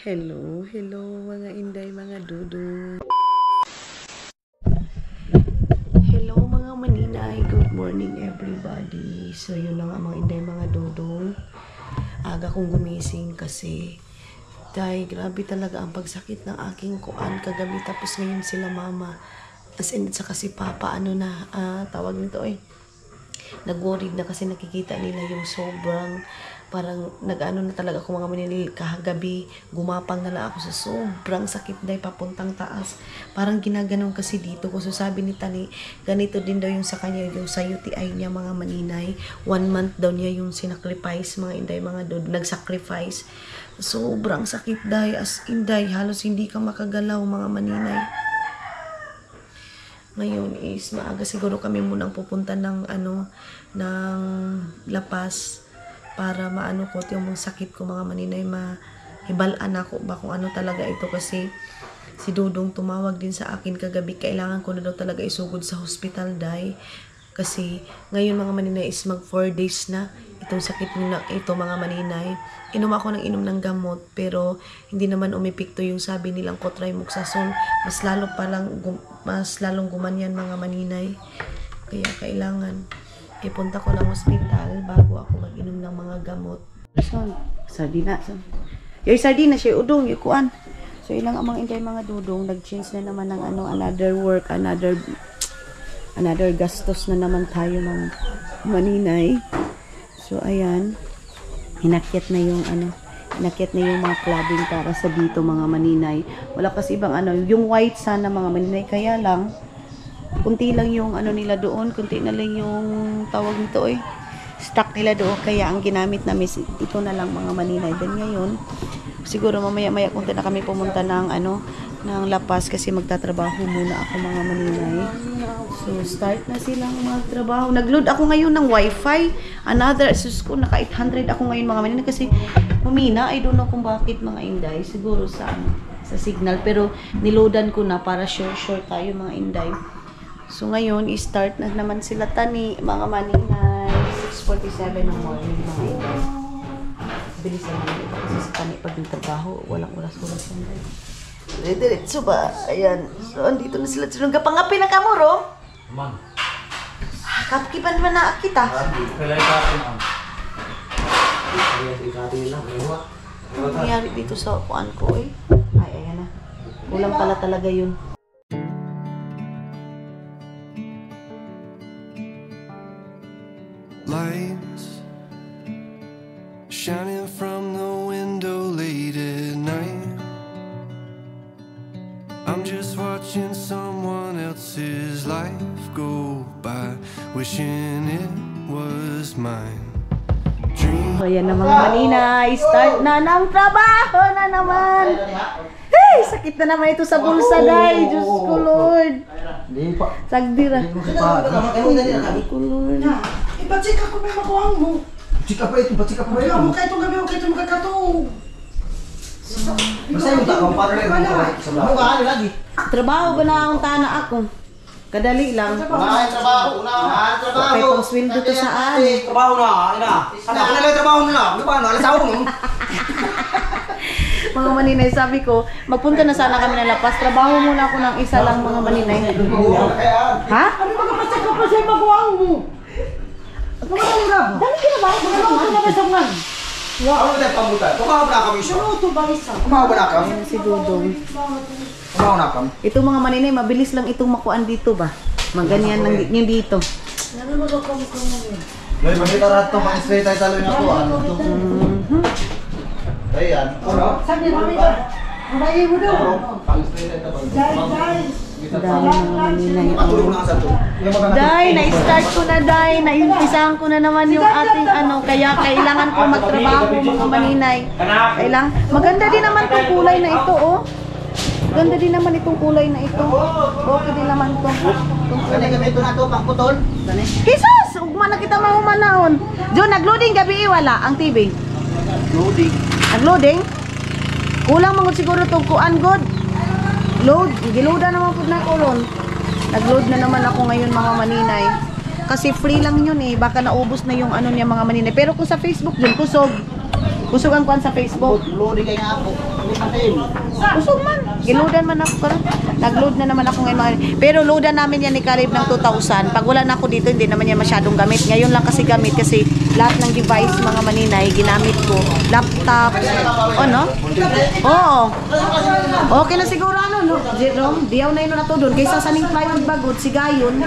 Hello, hello mga inday, mga dudong. Hello mga maninay, good morning everybody. So yun na nga mga inday, mga dudong. Aga kong gumising kasi dahil grabe talaga ang pagsakit ng aking kuan kagabi, tapos ngayon sila mama as in sa kasi papa tawag nito nag-worried na kasi nakikita nila yung sobrang parang nag-ano na talaga ako mga manili kahagabi, gumapang na lang ako sa sobrang sakit dahil papuntang taas, parang ginaganon kasi dito ko. So sabi ni Tani, ganito din daw yung sa kanya, yung sa UTI niya mga maninay, 1 month daw niya yung sinacrifice mga inday, mga nagsacrifice. Sobrang sakit dahil as inday, halos hindi ka makagalaw mga maninay. Ngayon is maaga siguro kami munang pupunta ng ng lapas para maano ko yung sakit ko mga maninay, mahibalaan ako ba kung ano talaga ito, kasi si Dudong tumawag din sa akin kagabi, kailangan ko na daw talaga isugod sa hospital dahil kasi ngayon mga maninay is mag 4 days na itong sakit na ito mga maninay. Inom ako ng inom ng gamot pero hindi naman umipikto yung sabi nilang cotrimoxazole, mas lalong gumanyan mga maninay. Kaya kailangan ipunta ko ng hospital bago ako mag-inom ng mga gamot. So, sardina. Yung sardina siya udong, yung kuan. So ilang amang inday mga dudong, nag-change na naman ng another work, another gastos na naman tayo ng maninay. So ayan, inakyat na yung mga clubbing para sa dito mga maninay. Wala kasi ibang yung white sana mga maninay, kaya lang kunti lang yung nila doon, kunti na lang yung tawag nito stock nila doon, kaya ang ginamit namin ito na lang mga maninay. Then ngayon siguro mamaya kunti na kami pumunta ng ng lapas kasi magtatrabaho muna ako mga maninay. So start na silang magtrabaho. Nag-load ako ngayon ng wifi, naka 800 ako ngayon mga maninay kasi humina. I don't know kung bakit mga inday, siguro sa signal, pero niloadan ko na para sure tayo mga inday. So ngayon, i-start na naman sila Tani, mga maninay. 6:47 ng morning, mga inday. Bilis naman ito kasi sa Tani pag nagtrabaho, walang oras-oras yan. Diretso ba? Ayan. So andito na sila. Pangapi na kamuro? Man. Kapikipan man na kita. Kalay ka atin ang. Ano nangyari dito sa kuan ko Ay, ayan na. Kulang pala talaga yun. Lights shining from the window late at night. I'm just watching someone else's life go by, wishing it was mine. So yan na mga maninay, start na ng trabaho na naman. Hey, sakit na naman ito sa bulsa day. Diyos ko Lord. Sagdira. Diyos ko Lord. Ipatsik ako may makuhang mo. Chika pa ito, chika pa ito. Wala mo kayo itong gabi, huwag kayo itong magkakatog. Basta yung takong partner mo sa mga lagi. Trabaho ba na akong tana ako? Kadali lang. Trabaho na. Okay, pang sweldo to saan? Trabaho na, ina. Ano na lang trabaho na? Ano ba? Alas ako mo. Mga maninay, sabi ko, magpunta na sana kami ng lapas. Trabaho muna ako ng isa lang mga maninay. Ha? Ano magkapasik ka pa siya makuhang mo? Ano ba ang grab? Dami ka na ba? Ano na ba sa mga? Ano ba tayo pamutan? Kumawa na kami siya. Ano ito ba isa? Kumawa na kami. Ayan si Dudong. Kumawa na kami. Itong mga maninay, mabilis lang itong makuan dito ba? Maganyan lang yung dito. Ano mo daw kami kung ano yun? Loy, magkita rato pang straight tayo talo na po. Ano ito? Ayan. Ano? Sabi mo ito. Ang bayi mo daw. Pang straight tayo talo. Dahil. Dahil mga maninay. Matulog na sa to. Day, na-start ko na Day. Naimpisahan ko na naman yung ating kaya kailangan ko magtrabaho mga maninay. Kailangan. Maganda din naman itong kulay na ito, oh. Ganda din naman itong kulay na ito. Okay din naman ito. Kani kami ito na to, pang putol. Jesus! Ugma na kita mahumanahon. Diyo, nag-loading gabi wala ang TV. Loading. Nag-loading? Kulang mga siguro itong kuan god. Load. Giloada naman po na kulon. Nag-load na naman ako ngayon mga maninay. Kasi free lang yun eh. Baka naubos na yung niya mga maninay. Pero kung sa Facebook yun, kusog. Kusog ang kuan sa Facebook. Loading kay nga ako. Hindi pa tayo. Kusog man. Giloadan man ako karon. Nag-load na naman ako ngayon mga. Pero loadan namin yan ni Caleb ng 2,000. Pag wala na ako dito, hindi naman yan masyadong gamit. Ngayon lang kasi gamit kasi lahat ng device mga maninay ginamit ko. Laptop. No? Oo. Okay na siguro ano no. Jerome, diyaw na yun na to doon. Kaysa saning plywood bagod, sigayon.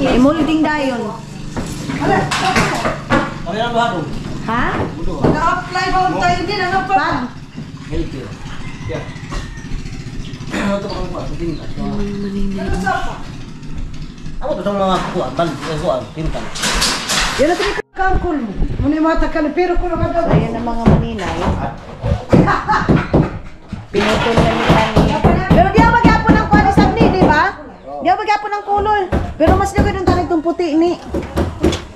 Imolding dayon. Ano yan ba doon? Ha? Na-apply ba ang tayo din? Ano pa? Pag. Healthy. Yeah. Ano to bang kuha? Tingin ka. Ano to tong mga kuha? Kuha, tintan. Yan na tingin ka kangkol mo. Muna yung mata ka na, pero kung nakadaw. Ayan ang mga maninay. Pinutol na ni Kani. Pero di ako magyapon ng kuha ni Sabni, di ba? Di ako magyapon ng kulol. Pero mas nagawin yung tanong itong puti ni.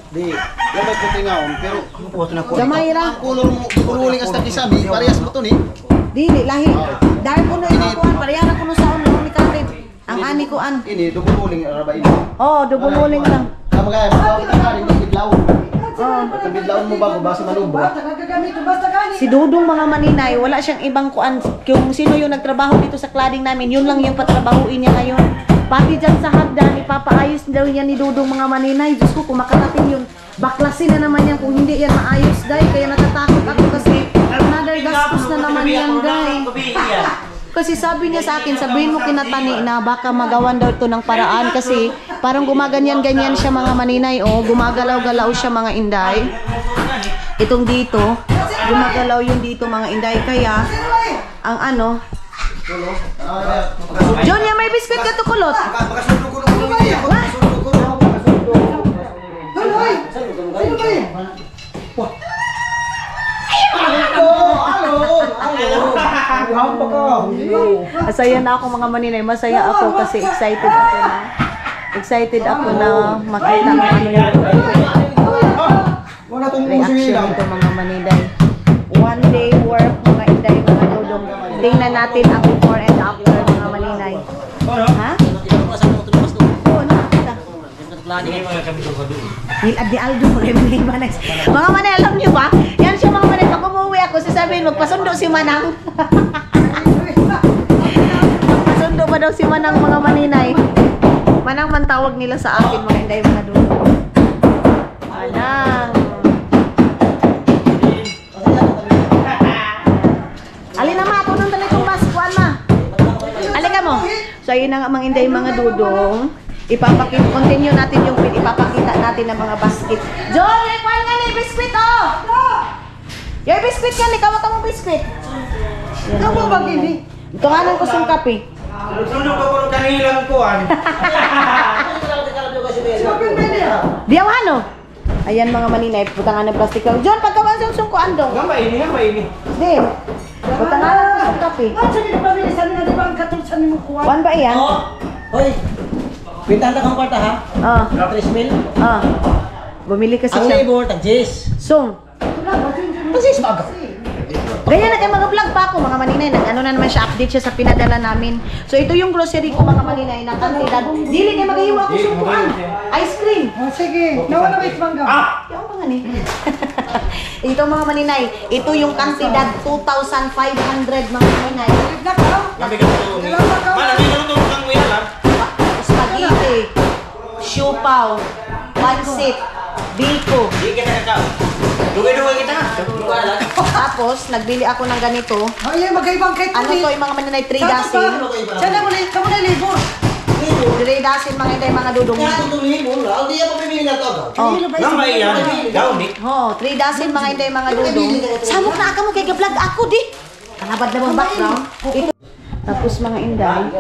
Di, yan may puti nga pero ano po ito na kuha? Gamayra. Ang color mo, kuruling as nagkisabi, parehas mo to ni. Dili, lahi. Dahil ko na yung kuhan, parehan ako sa ulo ni Caleb. Ang ani ko an. Ini, duburuling, araba ini. Oo, dubuloling lang. Sama kaya, magkakita ka rin, biglaw. Oo. Pagkabiglaw mo ba, basta malubra. Basta nagagamit mo, basta gani. Si Dudong mga maninay, wala siyang ibang kuan. Kung sino yung nagtrabaho dito sa cladding namin, yun lang yung patrabahuin niya ngayon. Pati dyan sa hagdan, ipapaayos daw yan ni Dudong mga maninay. Diyos ko, kung makatatin yun, baklasin na naman yan kung hindi yan maayos, day. Kaya natatakot ako kasi another gastos na naman yan, day. Kasi sabi niya sa akin, sabihin mo kinatani na baka magawan daw ito ng paraan kasi parang gumaganyan-ganyan siya mga maninay o gumagalaw-galaw siya mga inday. Itong dito, gumagalaw yung dito mga inday. Kaya, ang ano, John, yan may biskuit ka tukulot. Hoy! Sino ba yun? Masaya na ako mga maninay. Masaya ako kasi excited ako na makita ang ano yung reaction nito mga maninay. One day work mga inday mga dudong. Tingnan natin ang before and after mga maninay. Ha? Oo, nakakita. Di Aldo, mga manay, alam nyo ba? Yan siya mga manay, pag umuwi ako, sasabihin, magpasundo si Manang. Magpasundo ba daw si Manang mga maninay? Manang man tawag nila sa akin, mga inday, mga dulo. Manang. Alin na ma, tunong talaga itong baskuan ma. Alin ka mo. So ayun na nga mga inday, mga dudong. Continue natin yung ipapakita natin ng mga basket. John, may kuhan nga ni biskuit oh! Yung biskuit nga ni, kawag ka mong biskuit. Ikaw mo ba gini? Ito nga nang kusong kape. Sunog ako ng kanilang kuhan. Diyaw ano? Ayan mga maninay, puta nga ng plastic lang. John, pagkawan sa sungkuan dong. Nga maini. Din. Puta nga ng kusong kape. At sige na pabilisan na, di ba ang katulsan ni mo kuha? One ba yan? Hoy, pintahan na kang kwarta ha? Ah. 3 mil. Ah. Bumili kasi Ang siya. labor, tag-Jis. Song. Tag-Jis ba ako? Ganyan na kayo mga vlog pa ako mga maninay. Nag-ano na naman siya, update siya sa pinadala namin. So ito yung grocery ko mga maninay na kantidad. Dili kayo maghihiwa ko sungkuan. Ice cream. Oh, sige, nawala may mangga. Yung mga ni. Ito mga maninay. Ito yung kantidad 2,500 mga maninay. Kami ka ito. Mana, may nalutong kang wala lang. Spaghetti. Siopaw. Pancit. Biko. Di kita kakao. Dugay-dugay kita. Dugay lang. Tapos, nagbili ako ng ganito. Ay, magkaibang kahit Ano to yung mga maninay? 3 dozen. Diyan na muli, kamu na libo. 3 dozen mga inday mga dudong. Kaya ito lumibon, ang di ako pipili na ito. Oh. Nga may yan. Daw ni. Oh, 3 dozen mga inday mga dudong. Samok na ako mo kay vlog ako di. Kalabad na mong background. Ito. Tapos mga inday.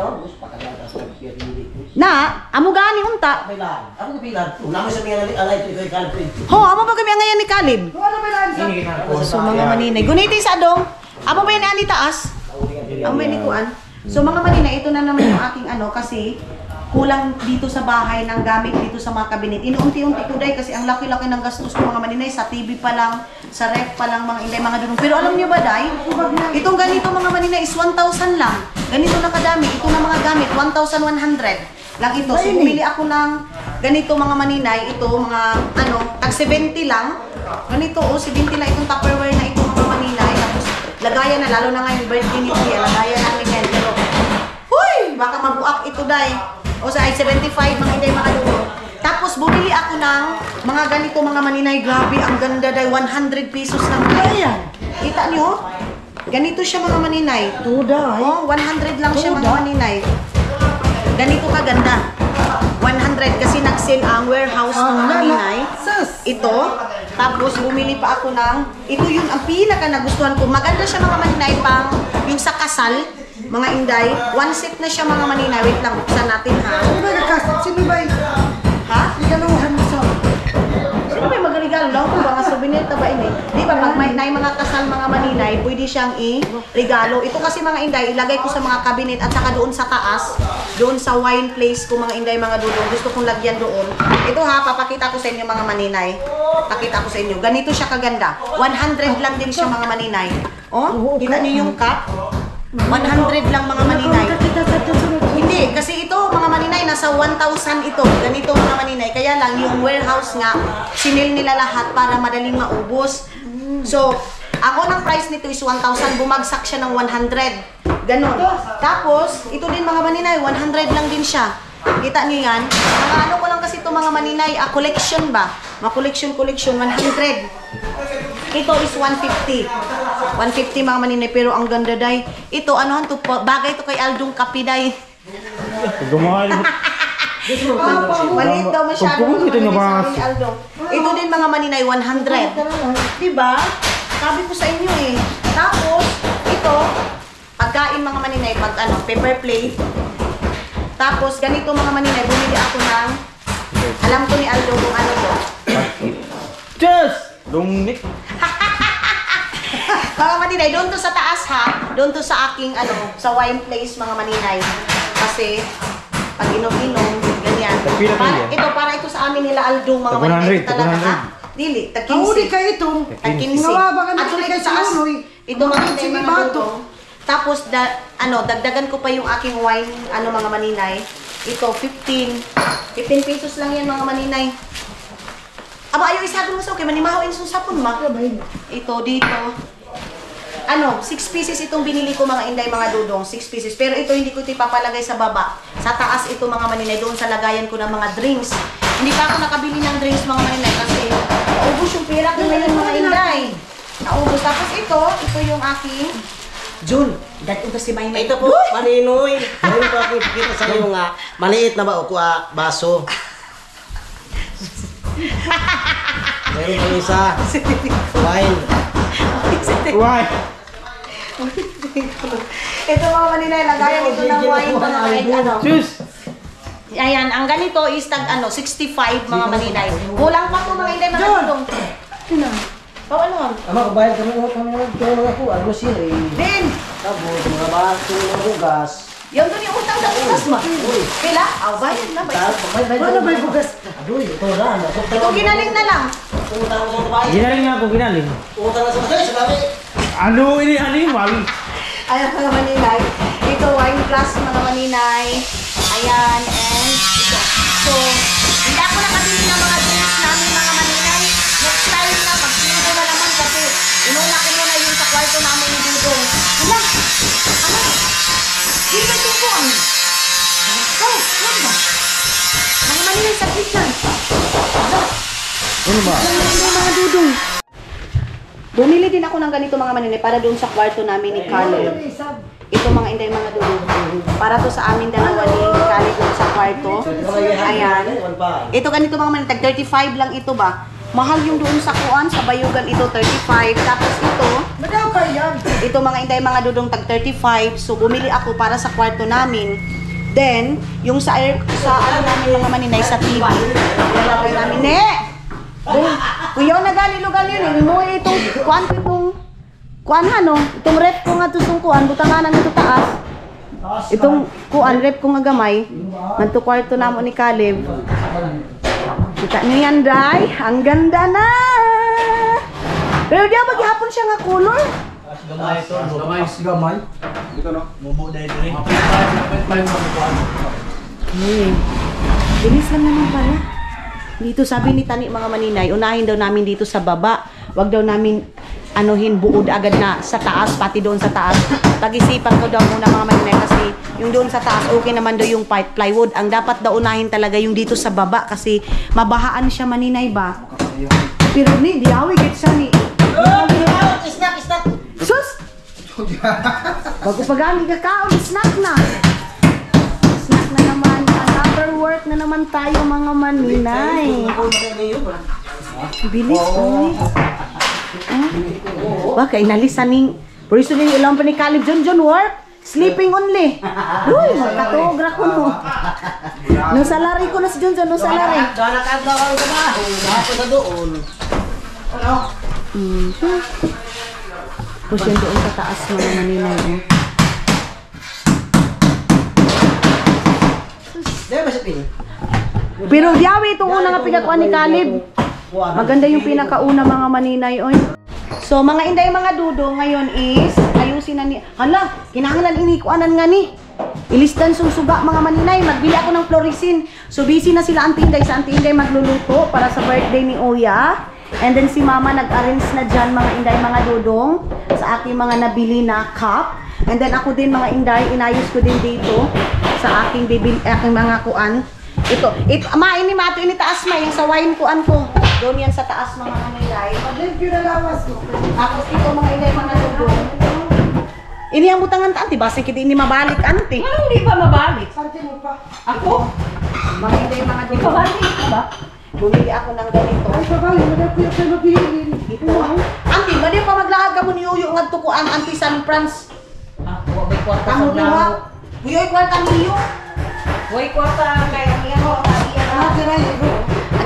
Na, amo gani unta. Ako kapilan. Una mo sa mga alay ito ikaw kalpin. Ho, amo ba kami ngayon ni Caleb? Ano ba lang? So mga maninay, gunitin sa adong. Amo ba yan ani taas? Amo ba ni kuan? So mga maninay, ito na naman yung aking ano kasi kulang dito sa bahay ng gamit dito sa mga kabinet. Inuunti-unti ko day kasi ang laki-laki ng gastos ko mga maninay sa TV pa lang, sa ref pa lang mga inday mga dunong. Pero alam niyo ba day, itong ganito mga maninay is 1,000 lang. Ganito na kadami, ito na mga gamit 1,100 lang ito. So bumili ako ng ganito mga maninay, ito mga ano, tag 70 lang. Ganito, 70 na itong Tupperware na itong mga Maninay. Tapos, lagayan na, lalo na ngayon, birthday ni Tia, lagayan namin yan. Pero, huy! Baka mabuak ito, day. O sa 75, mga hindi makaluto. Tapos, bumili ako ng mga ganito, mga Maninay. Grabe, ang ganda, day. 100 pesos lang. Ayan. Kita niyo? Ganito siya, mga Maninay. Tuda, Oh, 100 lang siya, mga Maninay. Ganito kaganda. 100 kasi nag-sale ang warehouse ng Maninay. Ito. Tapos bumili pa ako ng, ito yun ang pinaka nagustuhan ko. Maganda siya, mga Maninay, pang yung sa kasal, mga Inday. One set na siya, mga Maninay. Wait lang, buksan natin, ha? Sino ba nagkasat? Sino ba yun? Ha? Igaluhan mo sa... Sino may magregalo daw kung mga souvenir ta ba ini? Di ba pag may mga kasal, mga Maninay, pwede siyang i-regalo. Ito kasi, mga Inday, ilagay ko sa mga cabinet at saka doon sa taas, doon sa wine place ko, mga Inday, mga dudong. Gusto kong lagyan doon. Ito, ha, papakita ko sa inyo, mga Maninay. Pakita ko sa inyo. Ganito siya kaganda. 100 lang din siya, mga Maninay. Oh, kita niyo yung cup? 100 lang, mga Maninay. Hindi, kasi ito, mga Maninay, nasa 1,000 ito. Ganito, mga Maninay. Kaya lang, yung warehouse nga, sinil nila lahat para madaling maubos. So, ako ng price nito is 1,000. Bumagsak siya ng 100. Ganon. Tapos, ito din, mga Maninay, 100 lang din siya. Kita niyo yan? Mga ano ko lang kasi ito, mga Maninay, collection ba? Collection, 100. Ito is 150. 150, mga Maninay, pero ang ganda, day. Ito, ano to, bagay to kay Aldong Kapiday. Maliit daw masyado, mga Maninay, sa akin, Aldong. Ito din, mga Maninay, 100. Diba? Sabi ko sa inyo eh. Tapos, ito, pagkain, mga Maninay, pag paper plate. Tapos, ganito, mga Maninay, bumili ako ng, alam ko ni Aldo kung ano to. Cheers! Dungnik. Mga Maninay, doon to sa taas, ha? Doon to sa aking, sa wine place, mga Maninay. Kasi, pag inom-inom, ganyan. Ito, para ito sa amin nila Aldo, mga Maninay. Ito talaga, ha? Dili, tag-15. Kauli ka ito. Tag-15. At ulit sa taas, ito, mga Maninay, mga dudong. Tapos, dagdagan ko pa yung aking wine, mga Maninay. Ito, 15. 15 pesos lang yan, mga Maninay. Aba, ayaw isabon mo sa okay, manimahaw yung sapon, ma. Ito, dito. 6 pieces itong binili ko, mga Inday, mga dudong. 6 pieces. Pero ito, hindi ko ito ipapalagay sa baba. Sa taas ito, mga Maninay, doon sa lagayan ko ng mga drinks. Hindi pa ako nakabili ng drinks, mga Maninay, kasi naubos yung pera ko ngayon, mga Inday. Naubos. Tapos ito yung aking Jun, dato ba si Maynay? Ito po, Maninoy. Ngayon po ako ipikita sa iyo nga, maliit na ba o baso. Meron po isa. Wine. Why? Ito, mga Maninay, lagayan ito ng wine, mga Maninay. Cheers! Ayan, ang ganito is 65, mga Maninay. Kulang pa po, mga Inday, mga tulong. Ano? Ama, kabayad kami mga po. Ano sila eh? Din! Tapos, mga baso, mga bugas. Yung doon yung utang sa bukas ba? Pila? Bayad na. Ano ba yung bugas? Adoy, ito na. Ito ginaling na lang. Utang ko sa bahay. Ginaling nga ako, ginaling. Utang na sa bahay, sa gabi. Ano ini, mami? Ayan, mga Maninay. Ito, wine glass, mga Maninay. Ayan, and ito. So, hindi ako nakabili ng mga drinks namin, mga Maninay. Next time na, pag-sino na naman kasi inuna ko muna yung sa kwarto namin ni Dudong. Hala! Hindi ba ito po ang? Ano ba? Mga Maninay, sakit lang. Ano ba? Mga Dudong. Bumili din ako ng ganito, mga Maninay, para doon sa kwarto namin ni Carlo. Ito, mga Inday, mga Dudong. Para to sa amin dalawa ni Carlo doon sa kwarto. Ayan. Ito ganito, mga Maninay, tag 35 lang ito ba? Mahal yung doon sa kuan, sa Bayugan ito, 35. Tapos ito, Madaw ka yan. ito, mga Inday, mga Dudong, tag 35. So, bumili ako para sa kwarto namin. Then, yung sa ano namin, mga Maninay, sa TV. Lalagay namin, kuyaw na gali lugar yun, mo itong kuan itong rep ko nga tusong kuan, butanganan ito taas. Itong kuan rep ko nga gamay, ngadto kwarto namo ni Caleb. Kita niyo yan, Day? Ang ganda na! Pero diya maghapon siya nga color. Gamay. Bilis lang naman pala. Dito sabi ni Tani mga maninay, unahin daw namin dito sa baba. Wag daw namin anuhin buod agad na sa taas, pati doon sa taas. Pag-isipan ko daw muna mga maninay kasi yung doon sa taas, okay naman daw yung plywood. Ang dapat daw unahin talaga yung dito sa baba kasi mabahaan siya maninay ba? Pero ni, diawi get siya ni. Snack! Sus! Bago pagani ka kaon, snack na. Snack na naman. Another work na naman tayo mga maninay. Bilis oy. Baka inalisan ning. Pero ito din ilang pa ni Caleb John work. Sleeping only. Uy, magkatugra ko no. No salary ko na si John, no salary. Nakakadlaw ka ba? Ako sa doon. Ano? Push yan doon sa taas mga maninay. Dahil ba siya pili? Pero diawi itong una nga pinakuan ni Caleb. Maganda yung pinakauna mga maninay. Oy. So mga inday mga dudo ngayon is ayusin na ni. Hala, kinahanglan inikuanan nga ni. Ilistan susuga mga maninay. Magbili ako ng florisin. So busy na sila Auntie Inday. Sa Auntie Inday magluluto para sa birthday ni Oya. And then si Mama nag-arrange na dyan mga inday mga dudong sa aking mga nabili na cup. And then ako din mga inday, inayos ko din dito sa aking mga kuan. Ito, ini mato ini taas ma yung sa wine kuan ko. Doon yan sa taas mga inday. Pag-review na lawas mo. Tapos ito mga inday mga dudong. Ini ang butangan ta anti base kita ini mabalik anti. Ano hindi pa mabalik? Sante mo pa. Ako? Mga inday mga dudong. Mabalik ka ba? Bumili ako ng ganito. Ay, babalik. Madap ko yung magiging. Ito. Auntie, mali pa maglakad ka mo ni Uyo ng tukuan, Auntie San Franz. Ako, may kwarta sa Kamu blaho. diwa. Uyo'y kwarta niyo. May kwarta kay ang iyan mo. Ah, kiray.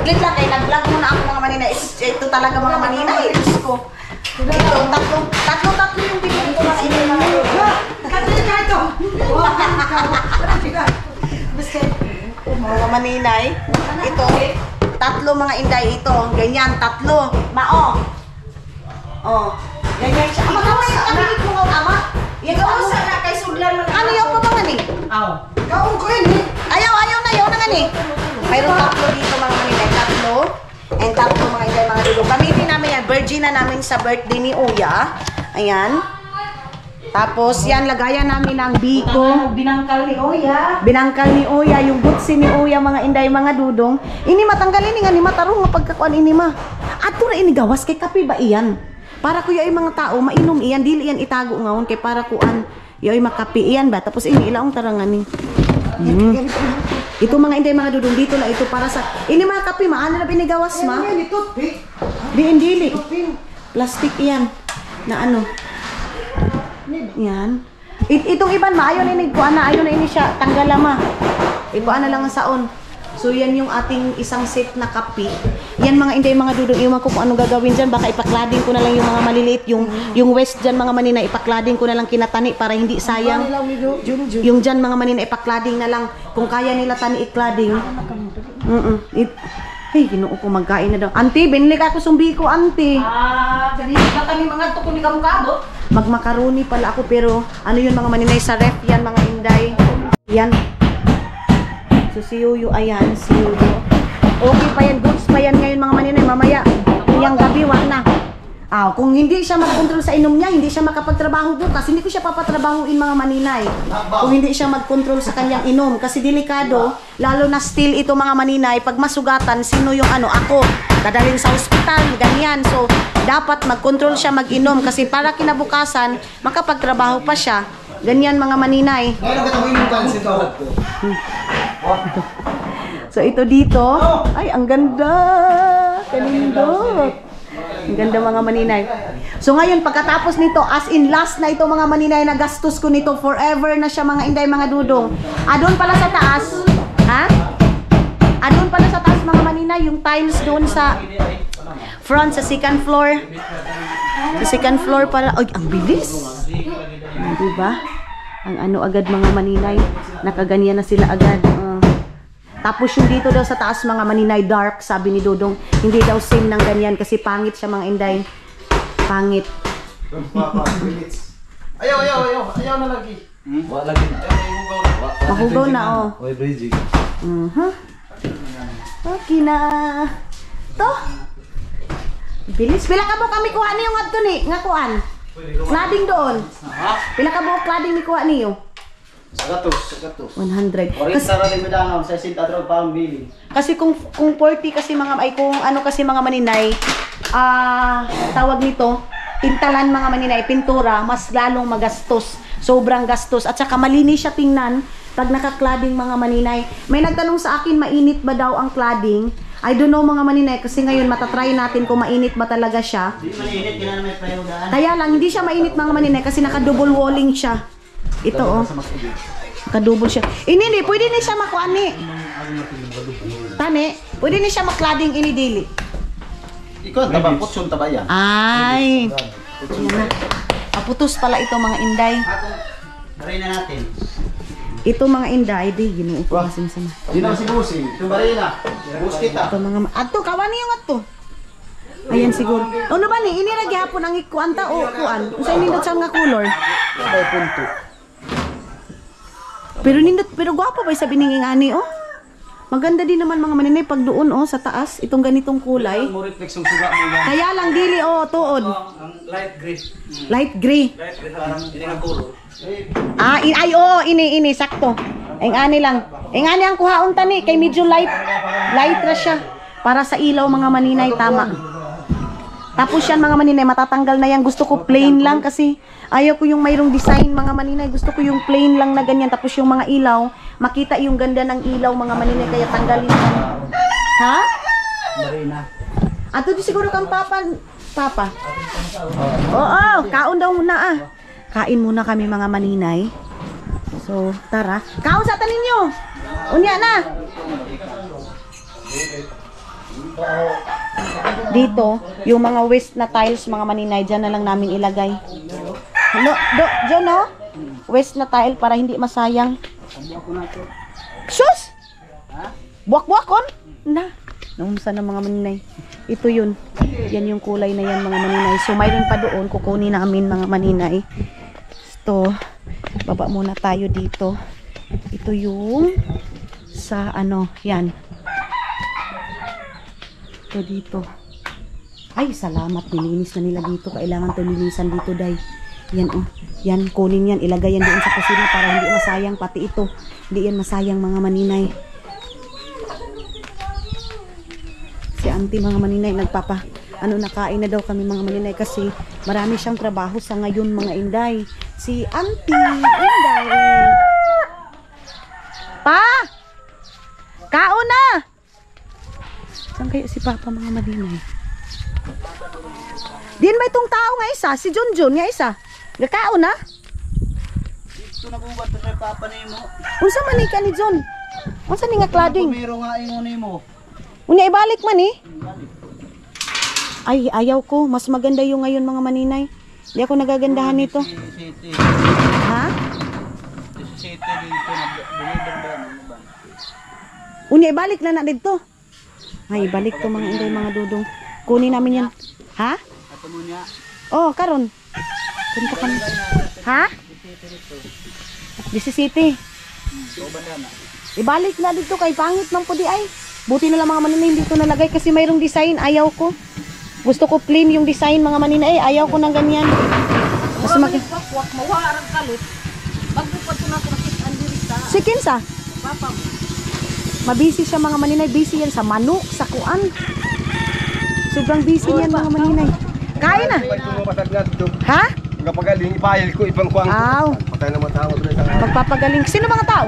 Aglit lang, kay nag-vlog muna ako mga manina. Ito talaga mga manina. Diyos ko. Ito, tatlo yung binili ko mga inay mga dugo. Kasi ka ito. Mga maninay. Ito. Tatlo mga inday ito. Ganyan, tatlo. Mao. Oh. Ganyan siya. Ama, tama yung kamilit mo nga, ama. Yung Ikaw sa na kay sudlan mo. ano yung pa mga ni? Aw. Kaon ko yun eh. Ayaw na nga ni. Mayroon tatlo dito mga maninay. Tatlo. And tatlo mga inday mga dugo. Pamili namin yan. Virgin na namin sa birthday ni Uya. Ayan. Tapos yan, lagayan namin ng biko. Binangkal ni Oya. Binangkal ni Uya, yung butsi ni Uya, mga inday, mga dudong. Ini matanggalin nga ni matarong nga pagkakuan ini ma. Ato ra ini gawas kay kape ba iyan? Para kuya ay mga tao mainom iyan, dili iyan itago ngawon kay para kuan. Yoy makape iyan ba? Tapos ini ilaong tarangan ni. Ito mga inday, mga dudong dito na ito para sa ini mga kape maano na binigawas ma? Ano yan, toothpick? Dili. Plastic iyan na ano. Yan. Itong iban ma, ayaw na inigkuan na, ayaw na ini siya tanggalama. Ikuan na lang ang saon. So yan yung ating isang set na kape. Yan mga inday, mga dudong, iwan ko kung anong gagawin dyan. Baka ipaklading ko na lang yung mga maliliit, yung west dyan mga manina, ipaklading ko na lang kinatani para hindi sayang. Yung dyan mga manina, ipaklading na lang. Kung kaya nila tani iklading. Hey, ginoo ko magkain na daw. Auntie, binili ka ako sumbi ko, auntie. Ah, ganito ba kami mga tukon ni kamukabo? Magmakaroni pala ako pero ano yun mga maninay sa ref yan mga inday. Yan. So si Yuyu, ayan, si Yuyu. Okay pa yan, goods pa yan ngayon mga maninay. Mamaya, yung gabi, wala na. Kung hindi siya mag-control sa inom niya, hindi siya makapagtrabaho bukas, hindi ko siya papatrabahuin mga maninay. Kung hindi siya mag-control sa kanyang inom. Kasi delikado, lalo na still ito mga maninay, pag masugatan, sino yung ano, ako. Dadalhin sa ospital, ganyan. So, dapat mag-control siya mag-inom kasi para kinabukasan, makapagtrabaho pa siya. Ganyan mga maninay. Ngayon ka tawin yung pansin ko. So, ito dito. Ay, ang ganda. Kanindot. Ang ganda mga maninay. So ngayon pagkatapos nito, as in last na ito mga maninay na gastos ko nito, forever na siya mga inday, mga dudong. Doon pala sa taas. Ha? Doon pala sa taas mga maninay, yung tiles doon sa front, sa second floor. Sa second floor pala. Ay, ang bilis. Diba? Ang ano agad mga maninay. Nakaganyan na sila agad. Tapos yung dito daw sa taas mga maninay, dark, sabi ni Dodong. Hindi daw same ng ganyan kasi pangit siya mga inday. Pangit. Ayaw na lagi. Wala lagi. Mahugaw na oh. Oy, bridging. Okay na. To. Bilis. Pila ka mo kami kuha niyo nga to ni. Nga kuan. Cladding doon. Pila ka mo cladding ni kuha niyo? Sagatos. 100. Orin sa rin medang sa sinta draw pa ang bili. Kasi kung 40 kasi mga ay kung ano kasi mga maninay, tawag nito, pintalan mga maninay, pintura, mas lalong magastos. Sobrang gastos at saka malinis siya tingnan pag naka-cladding mga maninay. May nagtanong sa akin, mainit ba daw ang cladding? I don't know mga maninay kasi ngayon matatry natin kung mainit ba talaga siya. Di maninit kina na may plywoodaan. Kaya lang hindi siya mainit mga maninay kasi naka-double walling siya. Ito oh. Naka-double siya. Ini pwede ni siya makuan ni. Tani, pwede ni siya maklading ini dili. Ikaw tabang putsun tabayan. Ay. Yan na. Aputos pala ito mga inday. Try na natin. Ito mga inday, di ginoo ko kasi sama. Di na si Busi. Ito barina. Bus kita. Ito mga adto kawani yung adto. Ayan siguro. Ano ba ni ini ra gyapon ang ikuan ta o kuan? Unsa nindot sa nga color? May punto. Pero gwapo ba sabi ni ngani oh? Maganda din naman mga maninay pag doon oh sa taas itong ganitong kulay. Mo reflex ang suga mo yan. Kaya lang dili oh tuod. Ang light gray. Light gray. Light gray parang hindi nga color. Ay oo ini sakto. Eng ani lang. Eng ani ang kuhaon tani kay medyo light ra siya para sa ilaw mga maninay tama. Tapos yan mga maninay matatanggal na yan. Gusto ko plain lang kasi ayaw ko yung mayroong design mga maninay. Gusto ko yung plain lang na ganyan. Tapos yung mga ilaw, makita yung ganda ng ilaw mga maninay kaya tanggalin yan. Ha? Marina. Ato di siguro kang papa. Oo, kaon daw muna ah. Kain muna kami mga maninay. So, tara. Kaon sa tanin nyo. Unya na. Dito, yung mga waste na tiles mga maninay, dyan na lang namin ilagay. Ano? Dyan no? Waste na tile para hindi masayang. Sus! Buwak-buwakon? Na. Naumsa na mga maninay. Ito yun. Yan yung kulay na yan mga maninay. So mayroon pa doon. Kukunin namin mga maninay. Ito. Baba muna tayo dito. Ito yung sa ano. Yan. Ito dito. Ay, salamat. Nilinis na nila dito. Kailangan ito linisan dito, day. Yan, oh. Yan, kunin yan. Ilagay yan doon sa kusina para hindi masayang. Pati ito. Hindi yan masayang, mga maninay. Si auntie, mga maninay, nakain na daw kami, mga maninay. Kasi marami siyang trabaho sa ngayon, mga inday. Si auntie, inday. Pa! Kaon na! Saan kaya si Papa mga maninay? Diyan ba itong tao nga isa? Si Junjun nga isa. Gakaon na? Ito nagubat to sa papa nimo. Unsa man ni ka ni John? Unsa ni nga cladding? Pero nga ingon nimo. Unya ibalik man eh. Ay, ayaw ko. Mas maganda yung ngayon mga maninay. Hindi ako nagagandahan nito. City. Ha? City dito nag-deliver ba ba? Unya ibalik na dito. Ay, balik to mga inday mga dudong. Kunin namin yan. Ha? Ato mo niya. Oh, karon. Punta kami. Ha? City. Ibalik na dito kay pangit man po di ay. Buti na lang mga maninay dito nalagay kasi mayroong design. Ayaw ko. Gusto ko plain yung design mga maninay. Ayaw ko ng ganyan. Mas mawarang kalit. Magbupat ko na ako nakit dirita. Si Kinsa? Papa. Mabisi siya mga maninay. Busy yan sa manok, sa kuan. Sobrang busy yan mga maninay. Kain na. Ha? Magpagaling ipahil ko ibang kuang. Aw. Patay naman tao doon sa. Magpapagaling. Sino mga tao?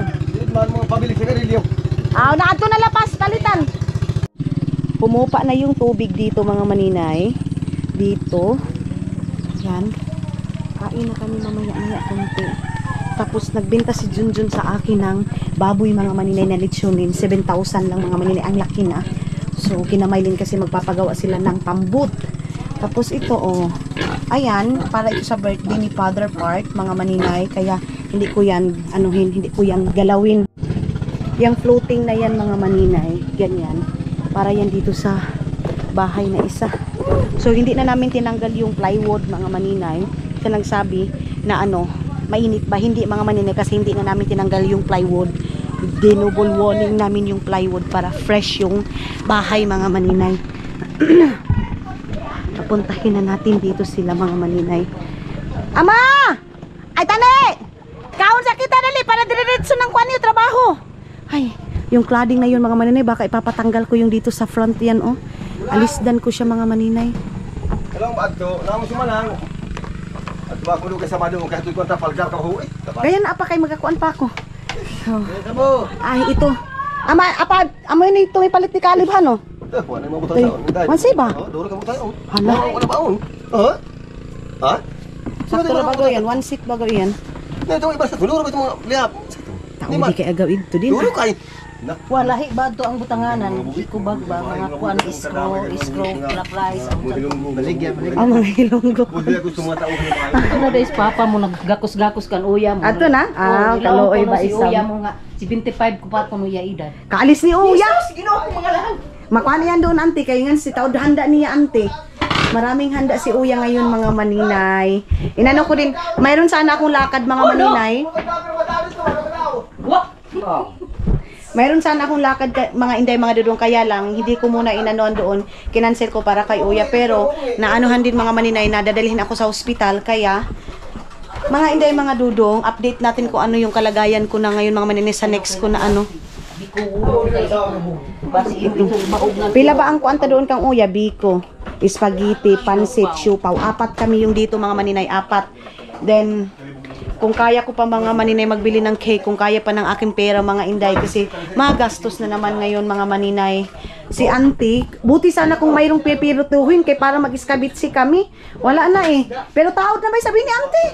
Man mo pabili sa garilyo. Naadto na lapas, palitan. Pumupa na yung tubig dito mga maninay. Dito. Yan. Kain na kami mamaya-maya konti. Tapos nagbenta si Junjun sa akin ng baboy mga maninay na litsunin. 7,000 lang mga maninay. Ang laki na. So kinamaylin kasi magpapagawa sila ng pambut. Tapos ito oh. Ayan, para ito sa birthday ni Father Park mga maninay. Kaya hindi ko yan anuhin, hindi ko yan galawin. Yung floating na yan mga maninay, ganyan. Para yan dito sa bahay na isa. So hindi na namin tinanggal yung plywood mga maninay. Kasi nagsabi na ano, mainit ba? Hindi mga maninay kasi hindi na namin tinanggal yung plywood. dinouble walling namin yung plywood para fresh yung bahay mga maninay. Papuntahin na natin dito sila mga maninay. Ama! Ay tani! Kaon sa kita dali para diretso ng kuan yung trabaho. Ay, yung cladding na yun mga maninay, baka ipapatanggal ko yung dito sa front yan oh. Alisdan ko siya mga maninay. Alam mo adto, namo sumalang. At ba ko kay Sabado kay tuig ko ta palgar ka huwi. Kaya na apa kay magkakuan pa ako. Oh. Ay ito. Ama apa amo ni ito ipalit ni Kalib no? Wa na mo buta sa. Mansi ba? Duro ka mo tayo. Hala. Wala baon. Ha? Sakto na bago yan, 1 seat bago yan. Na ito iba sa duro ba ito mga liap. Tao di kay agaw ito din. Duro kay. Walahi ba ito ang butanganan? Ikubag ba? Mga kuan iskro, flies. Ang mga hilonggo. Pwede ako sumata ko. Ano dahil papa mo naggakos-gakos kan uya mo. Ato na? Ah, kalooy ba Si uya isam? mo nga. Si 25 ko pa kuno ya edad. Kaalis ni Uya. Ginoo ko mga lahat. Makuha yan doon ante kay ngan si taod handa niya ante. Maraming handa si Uya ngayon mga maninay. Inano ko din, mayroon sana akong lakad mga maninay. Mayroon sana akong lakad mga inday mga dudong kaya lang hindi ko muna inanon doon. Kinansel ko para kay Uya pero naanuhan din mga maninay na dadalhin ako sa ospital kaya mga inday mga dudong update natin kung ano yung kalagayan ko na ngayon mga maninay sa next ko na ano. Pila ba ang kuanta doon kang Uya? Biko, spaghetti, pansit, siupaw. 4 kami yung dito mga maninay, 4. Then kung kaya ko pa mga maninay magbili ng cake, kung kaya pa ng aking pera mga inday kasi magastos na naman ngayon mga maninay. Si auntie, buti sana kung mayroong pipirutuhin kay para mag-iskabitsi kami. Wala na eh. Pero taod na ba sabi ni auntie?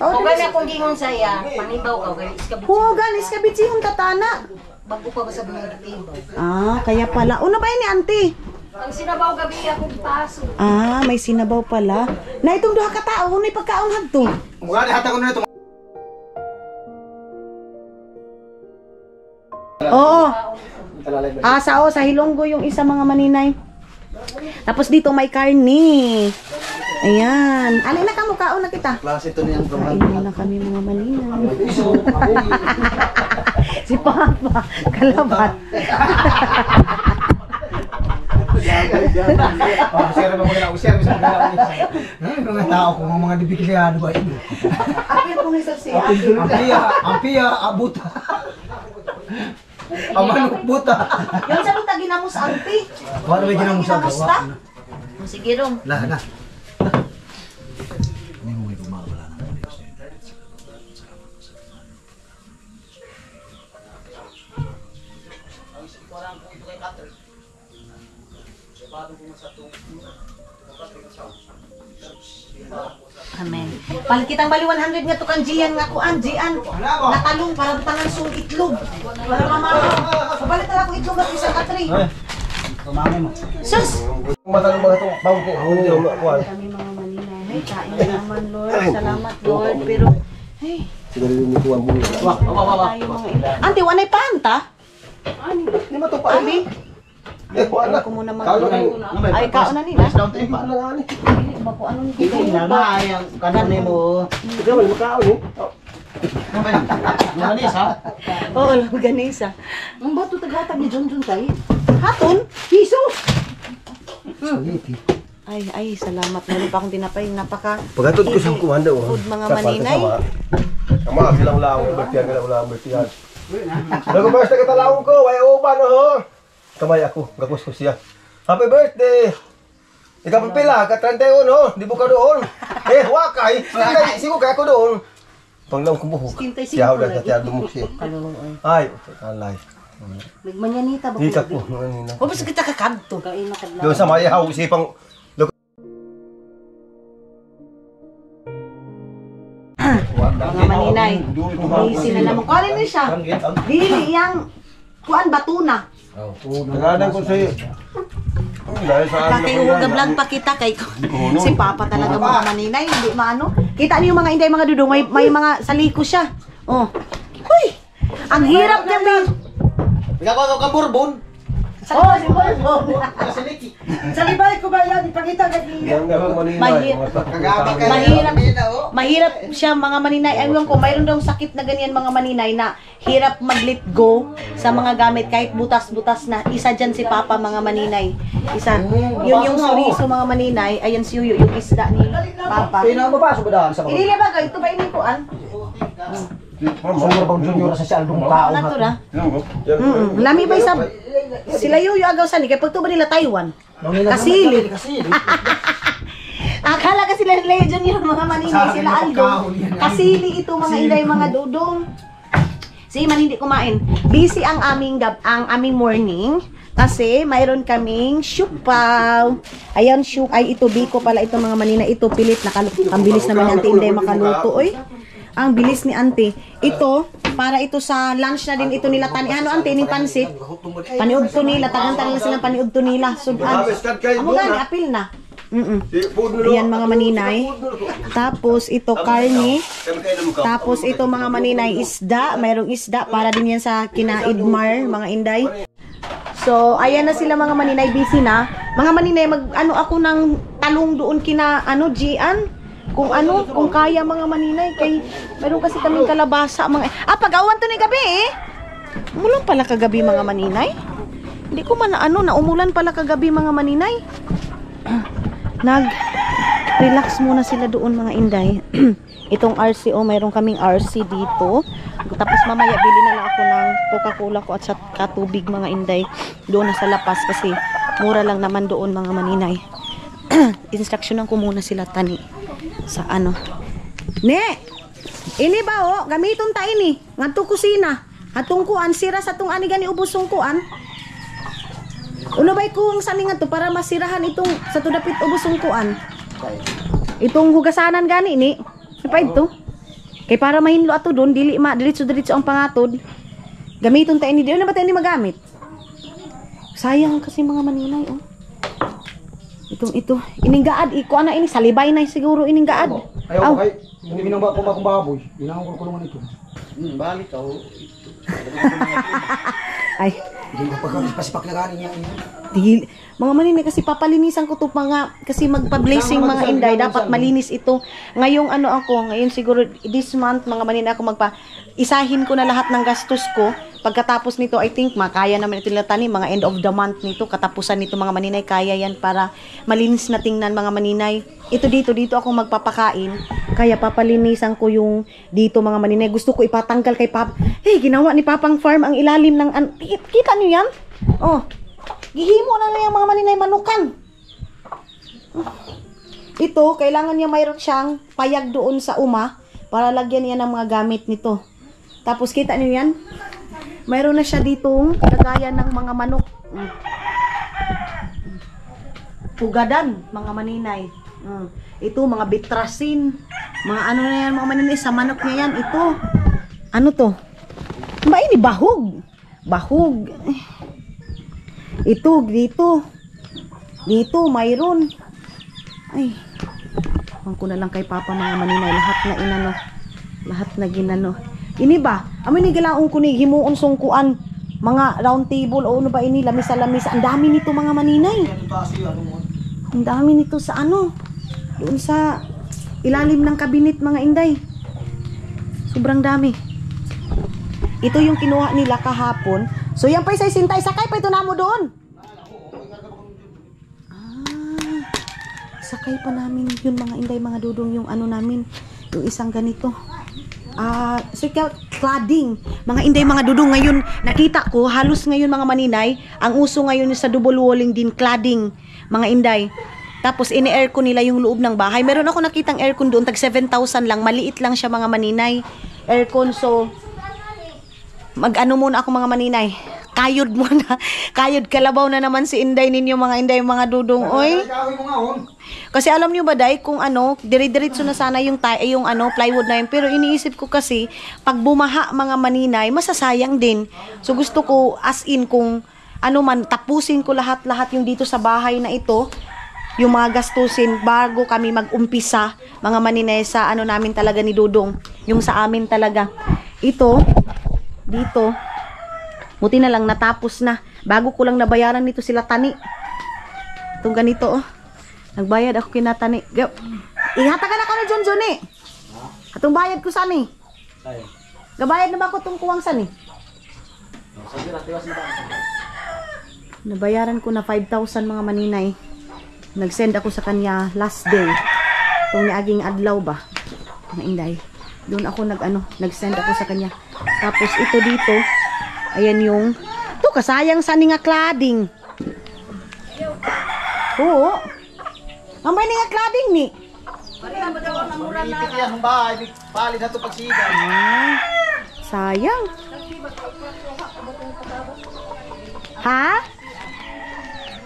O gana kung gingon saya, panibaw ka kay iskabit. Huwagan, iskabitsi yung tatana. Bago pa ba sa mga timbang? Ah, kaya pala. Una ba yun ni auntie? Ang sinabaw gabi akong paso. Ah, may sinabaw pala. Na itong duha ka tao, unay pagkaon hadto. Mga hata ko na ito. Oo. Asa sa Hilonggo yung isa mga maninay. Tapos dito may karni. Ayan. Alin na ka mukhaon na kita. Klase ito niyang Kain na kami mga maninay. Si Papa, kalabat. Share mo muna, share mo sa mga tao kung mga dibikisyado ba ito. Apil kong isa siya. Ampia, abuta. Amanok buta. Yung sa buta ginamos auntie. Wala ba ginamos sa Ginamusta? Sige rom. Lah na. Amen. Palit kitang bali 100 nga to kan Gian nga kuan, Gian. Natalong para butangan sung itlog. Para mamalo. Palit na ako itlog at isang katri. Sus! matanong mga itong bangko. Hindi mo kuan. Kami mga maninay. Ay, kain na naman Lord. Salamat Lord. Pero, ay, Siguro yung kuan mo. tayo mga ina. Ante, wanay panta? Hindi mo to pa. Abi? Kuan na. Ako muna mag- Kaon na. Ay, kaon na nila. Down tayo pa lang ani. Ba ko anong Ito na ba ang kanon mo? Ikaw wala makaon eh. Manis ha? Oo, ganisa. Ang bato tagatag ni John tayo. Haton? Piso? Spaghetti. Ay, salamat. Meron pa akong tinapay. Napaka Pagkatod ko sa kumanda oh. food mga maninay. Sama bilang lang bertian ka lang bertian. Lagu birthday ka talawon ko, way uban ho. Kamay ako, gapos ko siya. Happy birthday. Ikaw pila ka 31 ho, di mo ka doon. Wakay, sigo ka ako doon. Panglaw ko buhok. Siya udah sa tiyan dumuk siya. Ay, alay. Nagmanyanita ba? Dika ko, nganina. O, basta kita kakagto. Kain na kadlaw. Doon sa mayahaw sipang Mga maninay. Busy na naman. Kuha rin siya. Dili yang kuan batuna. Nagadan ko sa'yo. Dahil sa amin Kakayuhog na vlog pa kita kay si Papa talaga mga maninay. Hindi maano. Kita niyo mga inday mga dudong. May mga saliko siya. Oh. Huy! Ang hirap niya, Bin. Ikaw ka Bourbon. Oh, si Borbon. Sa libay ko ba yan? Ipakita ka Yan nga po maninay. Mahirap siya mga maninay. Ayun ko, mayroon daw sakit na ganyan mga maninay na hirap mag-let go sa mga gamit kahit butas-butas na. Isa dyan si Papa mga maninay. Isa. Yun yung suriso mga maninay. Ayan si Yuyo, yung isda ni Papa. Pinapapasok ba daan sa mga? Hindi ba kayo? Ito ba inikuan? Sumur bang junior sa siya aldong tao. Natura. Lami ba isa? Sila Yuyo agaw sani. Kaya pagtuba nila Taiwan. Kasili. Akala ka sila legend yung mga maninay. Sila Aldo. Kasili ito mga inday mga dudong. Sige man hindi kumain. Busy ang aming morning. Kasi mayroon kaming syupaw. Ayan, ay ito biko pala ito mga manina. Ito pilit ang bilis naman ni Auntie Inday makaluto. Oy. Ang bilis ni Auntie. Ito para ito sa lunch na din ito nila tani. Ano Auntie ning pansit? Paniudto nila, tagan-tagan na silang paniudto nila. Sudan. Amo gani apil na. Ayan mga maninay. Tapos ito karne. Tapos ito mga maninay isda. Mayroong isda para din yan sa kinaidmar mga inday. So, ayan na sila mga maninay, busy na. Mga maninay, mag-ano ako ng talong doon kina, Gian. Kung kaya mga maninay. Kay, meron kasi kaming kalabasa. Pag-awan to ni gabi eh. Umulan pala kagabi mga maninay. Hindi ko man naumulan pala kagabi mga maninay. Nag-relax muna sila doon mga inday. Itong RCO, mayroon kaming RC dito. Tapos mamaya bili na lang ako ng Coca-Cola ko at sa katubig mga inday. Doon na sa lapas kasi mura lang naman doon mga maninay. Instructionan ko muna sila tani sa ano. Ne! Ini ba gamiton ta ini. Ngadto kusina. Hatong kuan sira sa tong ani gani ubos kuan. Uno bay kung sani nga to para masirahan itong sa tudapit ubos kuan. Itong hugasanan gani ni. Apa ito? Kay para mahinlo ato doon, dili diretso-diretso ang pangatod. Gamiton ta ini, di na ba tayo ni magamit? Sayang kasi mga maninay, oh. Ito. Ininggaad, iko ana ini salibay na siguro ininggaad. Ayaw kay, hindi binang kumakong baboy. Binang kulungan ito. Balik ako. Ay, Hindi ko pagkasipak na ganin niya. mga maninay kasi papalinisan ko to kasi magpa-blessing mga inday, dapat malinis ito. Ngayong ngayon siguro this month mga maninay ako isahin ko na lahat ng gastos ko. Pagkatapos nito I think makaya naman ito nila tani, mga end of the month nito, katapusan nito mga maninay, kaya yan para malinis na tingnan mga maninay. Ito dito ako magpapakain, kaya papalinisan ko yung dito mga maninay. Gusto ko ipatanggal kay Pap. Hey, ginawa ni Papang Farm ang ilalim ng kita niyo yan? Oh. Gihimo na yung mga maninay manukan. Ito, kailangan niya mayroon siyang payag doon sa para lagyan niya ng mga gamit nito. Tapos kita niyo yan? Mayroon na siya ditong lagayan ng mga manok. Pugadan, mga maninay. Ito, mga bitrasin. Mga na yan, mga maninay, sa manok niya yan. Ito. Ano to? Ba ini bahog. Bahog. Ito, dito, mayroon. Ay, ko na lang kay Papa mga maninay. Lahat na ginano. Ini ba? Amoy ni gilaong ko ni himuon sungkuan. Mga round table o ano ba ini, lamisa. Ang dami nito mga maninay. Ang dami nito sa doon sa ilalim ng kabinet mga inday. Sobrang dami. Ito yung kinuha nila kahapon. So yan pa isay sintay, sakay pa ito namo doon. Sakay pa namin yun mga inday, mga dudong, yung namin, yung isang ganito. Circle cladding. Mga inday, mga dudong, ngayon nakita ko, halos ngayon mga maninay, ang uso ngayon sa double walling din, cladding, mga inday. Tapos ini-aircon nila yung loob ng bahay. Meron ako nakitang aircon doon, tag 7,000 lang, maliit lang siya mga maninay. Aircon, so muna ako mga maninay. Kayod muna. Kayod kalabaw na naman si Inday ninyo mga inday, mga dudong. Oy. Kasi alam niyo ba day kung dire-diretso na sana yung plywood na yun. Pero iniisip ko kasi pag bumaha mga maninay, masasayang din. So gusto ko as in kung tapusin ko lahat yung dito sa bahay na ito. Yung mga gastusin bago kami mag-umpisa mga maninay sa namin talaga ni Dudong. Yung sa amin talaga. Ito dito, buti na lang natapos na. Bago ko lang nabayaran nito sila tani. Itong ganito, oh. Nagbayad ako kinatani. Ihatagan ako na Junjun eh. Atong bayad ko saan eh. Gabayad na ba ako itong kuwang saan eh? Nabayaran ko na 5,000 mga maninay. Nag-send ako sa kanya last day. Itong niaging adlaw ba? Mga inday. Doon ako nag-send ako sa kanya. Tapos ito dito, ayan yung, ito kasayang sa nga cladding. Oo. Ang may nga cladding ni. Ipit yan ng bahay, palit na ito pagsigan. Ah, sayang. Ha?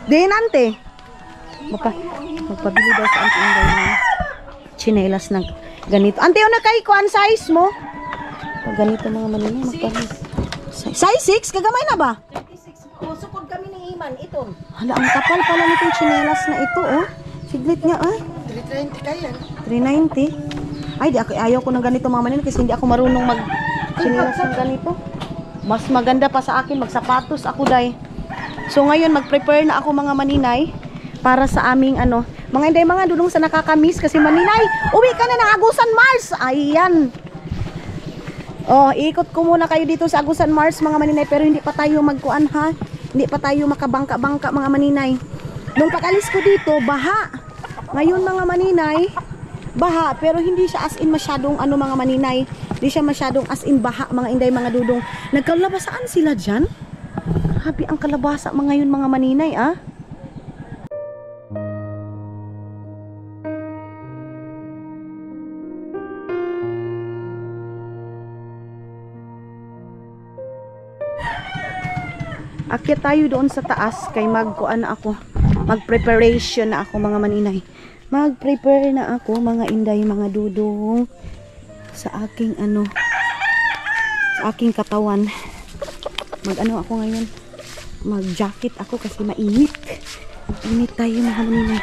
Di nante. Magpabili daw sa auntie Inday ng chinelas na ganito. Ante, na kay kuan size mo? Pag ganito mga maninay, magpabili. Size 6? Kagamay na ba? 36. O, sukod kami ni Iman. Ito. Hala, ang kapal pala nitong chinelas na ito, oh. Siglit nga, ah. 320 kaya. 390. Ay, ayaw ko ng ganito mga maninay kasi hindi ako marunong mag-chinelas ng ganito. Mas maganda pa sa akin, magsapatos ako, day. So, ngayon, mag-prepare na ako mga maninay para sa aming, mga inday, mga dudong sa nakakamiss kasi maninay, uwi ka na ng Agusan Mars. Ayan. Oh, ikot ko muna kayo dito sa Agusan Mars, mga maninay, pero hindi pa tayo magkuan, ha? Hindi pa tayo makabangka-bangka, mga maninay. Nung pag-alis ko dito, baha. Ngayon, mga maninay, baha, pero hindi siya as in masyadong mga maninay. Hindi siya masyadong as in baha, mga inday, mga dudong. Nagkalabasaan sila dyan? Habi ang kalabasa mga yun, mga maninay, ah. Akyat tayo doon sa taas kay magkuan na ako. Mag-preparation na ako mga maninay. Mag-prepare na ako mga inday, mga dudong sa aking sa aking katawan. Ako ngayon. Mag-jacket ako kasi mainit. Init tayo mga maninay.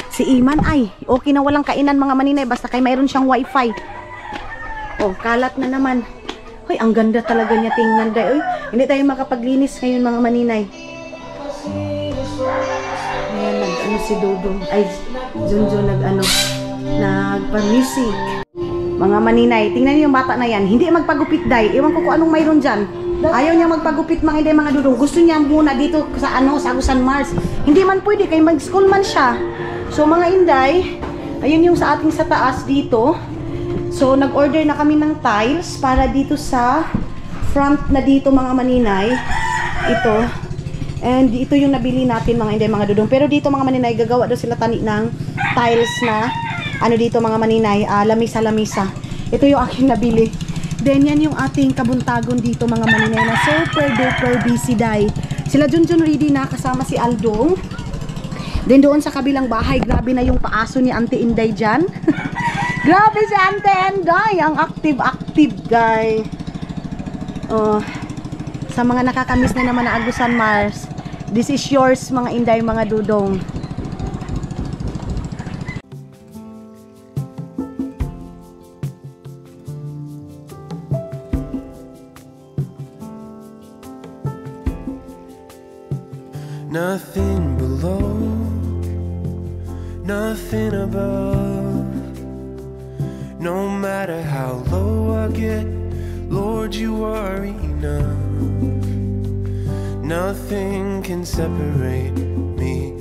Si Iman ay okay na walang kainan mga maninay basta kay mayroon siyang wifi. Oh, kalat na naman. Hoy, ang ganda talaga niya tingnan, day. Oy, hindi tayo makapaglinis ngayon mga maninay. Ayan, si Dudong. Ay, Junjun nagpa-music. Mga maninay, tingnan niyo yung bata na yan. Hindi magpagupit, day. Ewan ko kung anong mayroon dyan. Ayaw niya magpagupit mga inday, mga dudong. Gusto niya muna dito sa sa Agusan Mars. Hindi man pwede, kay mag-school man siya. So mga inday, ayun yung sa ating sa taas dito. So, nag-order na kami ng tiles para dito sa front na dito mga maninay. Ito. And ito yung nabili natin mga inday, mga dudong. Pero dito mga maninay, gagawa daw sila tani ng tiles na dito mga maninay, lamisa-lamisa. Ito yung aking nabili. Then yan yung ating kabuntagon dito mga maninay na super duper busy day. Sila Junjun ready na kasama si Aldong. Then doon sa kabilang bahay, grabe na yung paaso ni Auntie Inday dyan. Grabe si Auntie Inday, ang active guy. Sa mga nakakamiss na naman na Agusan Mars, this is yours mga inday, mga dudong. Nothing below, nothing above. No matter how low I get, Lord, you are enough. Nothing can separate me.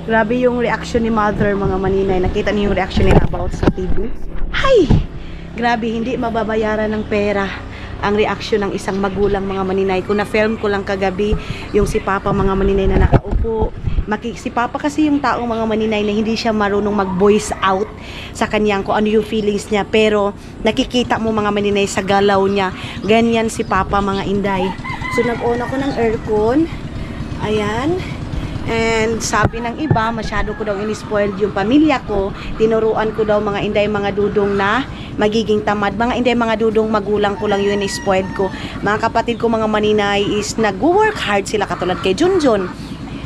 Grabe yung reaction ni Mother mga maninay. Nakita niyo yung reaction nila about sa TV? Hay! Grabe, hindi mababayaran ng pera ang reaction ng isang magulang mga maninay. Kung na-film ko lang kagabi yung si Papa mga maninay na nakaupo. Si Papa kasi yung taong mga maninay na hindi siya marunong mag-voice out sa kanyang kung ano yung feelings niya. Pero nakikita mo mga maninay sa galaw niya. Ganyan si Papa mga inday. So nag-on ako ng aircon. Ayan. And sabi ng iba, masyado ko daw in-spoiled yung pamilya ko. Tinuruan ko daw mga inday, mga dudong na magiging tamad. Mga inday, mga dudong, magulang ko lang yun in-spoiled ko. Mga kapatid ko mga maninay is nag-work hard sila katulad kay Junjun.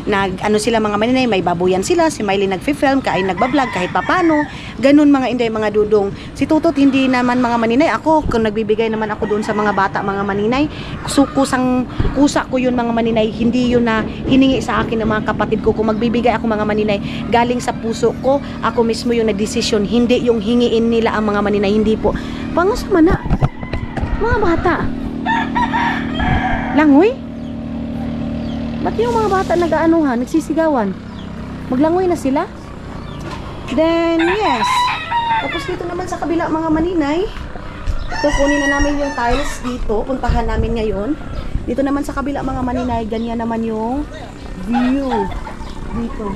ano sila mga maninay, may babuyan sila, si Miley nagfi-film, kaay nagbablog kahit papano, ganun mga inday mga dudong. Si Tutot hindi naman mga maninay, ako kung nagbibigay naman ako doon sa mga bata mga maninay, kusa ko yun mga maninay, hindi yun na hiningi sa akin ng mga kapatid ko. Kung magbibigay ako mga maninay, galing sa puso ko, ako mismo yung na-decision, hindi yung hingiin nila ang mga maninay, hindi po. Pangasama na, mga bata. Langoy? Ba't yung mga bata nag-aanuhan, nagsisigawan? Maglangoy na sila? Then, yes. Tapos dito naman sa kabila mga maninay, ito, kunin na namin yung tiles dito. Puntahan namin ngayon. Dito naman sa kabila mga maninay, ganyan naman yung view. Dito.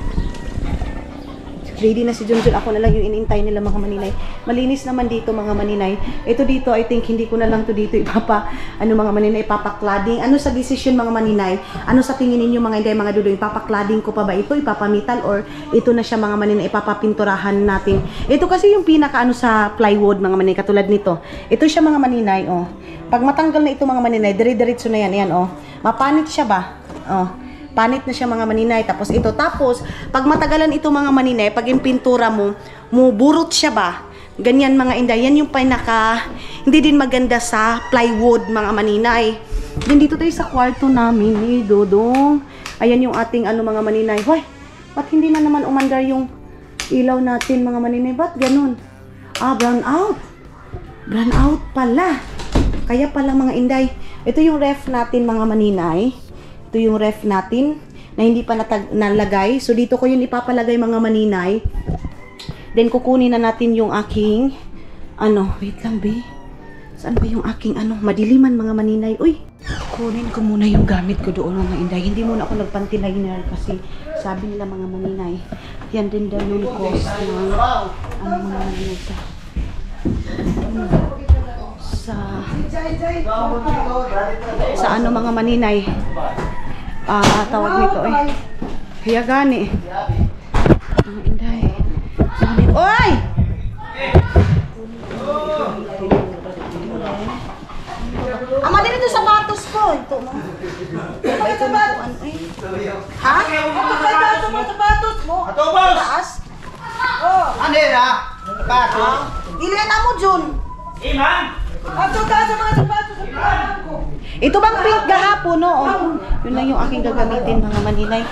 Ready na si Junjun. Ako na lang yung inintay nila mga maninay. Malinis naman dito mga maninay. Ito dito, I think, hindi ko na lang to dito mga maninay, ipapaklading. Ano sa decision mga maninay? Ano sa tingin ninyo mga inday, mga dudo? Ipapaklading ko pa ba ito? Ipapamital? Or ito na siya mga maninay, ipapapinturahan natin? Ito kasi yung pinaka sa plywood mga maninay, katulad nito. Ito siya mga maninay, oh. Pag matanggal na ito mga maninay, dire-diretso na yan. Ayan, oh. Mapanit siya ba? Oh. Panit na siya mga maninay. Tapos ito. Tapos, pag matagalan ito mga maninay, pag yung pintura mo, burot siya ba? Ganyan mga inday. Yan yung hindi din maganda sa plywood mga maninay. Then dito tayo sa kwarto namin ni Dodong. Ayan yung ating mga maninay. Hoy, ba't hindi na naman umandar yung ilaw natin mga maninay? Ba't ganun? Brown out. Brown out pala. Kaya pala mga inday. Ito yung ref natin mga maninay. Ito yung ref natin na hindi pa nalagay. So, dito ko yun ipapalagay mga maninay. Then, kukunin na natin yung aking, wait lang, be. Saan ba yung aking, madiliman mga maninay? Uy, kunin ko muna yung gamit ko doon mga inday. Hindi muna ako nagpantiliner kasi sabi nila mga maninay, yan din daw yung cost ng, mga maninay sa mga maninay. Tawag nito kaya gani ang inday. Oy! Ama din ito sapatos ko. Ito mo. Ito sapatos. Ha? Ito sapatos mo. Atobos! Taas? Oh. Ano yun ha? Sapatos? Ilihan na mo, Jun. Iman! Ato ka sa mga sapatos sa pinagahan ko. Ito bang pink gahapon, no? Yun lang yung aking gagamitin mga maninay.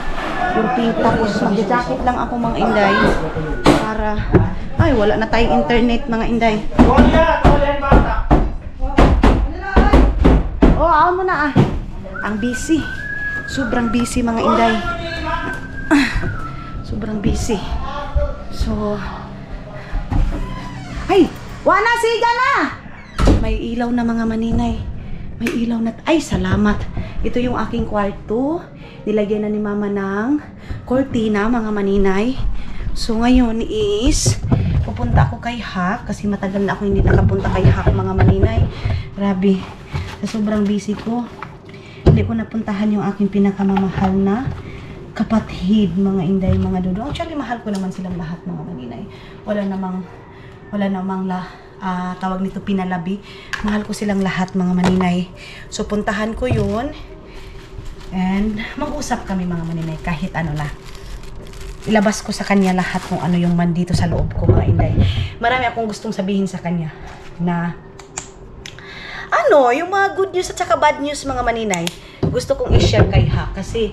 Yung pink, tapos mag-jacket lang ako mga inday. Para, wala na tayong internet mga inday. Tuwalya, bata. Awan mo na Ang busy. Sobrang busy mga inday. Sobrang busy. So, wala siga na! May ilaw na mga maninay. May ilaw na. Salamat. Ito yung aking kwarto. Nilagyan na ni mama ng cortina mga maninay. So ngayon is pupunta ako kay Hak kasi matagal na ako hindi nakapunta kay Hak mga maninay. Grabe. Sa sobrang busy ko, hindi ko napuntahan yung aking pinakamamahal na kapatid mga inday, mga dudo. Actually mahal ko naman silang lahat mga maninay. Wala namang tawag nito pinalabi. Mahal ko silang lahat mga maninay. So puntahan ko yun and mag-usap kami mga maninay kahit na. Ilabas ko sa kanya lahat kung ano yung man dito sa loob ko mga inday. Marami akong gustong sabihin sa kanya na yung mga good news at saka bad news mga maninay. Gusto kong i-share kay Hak kasi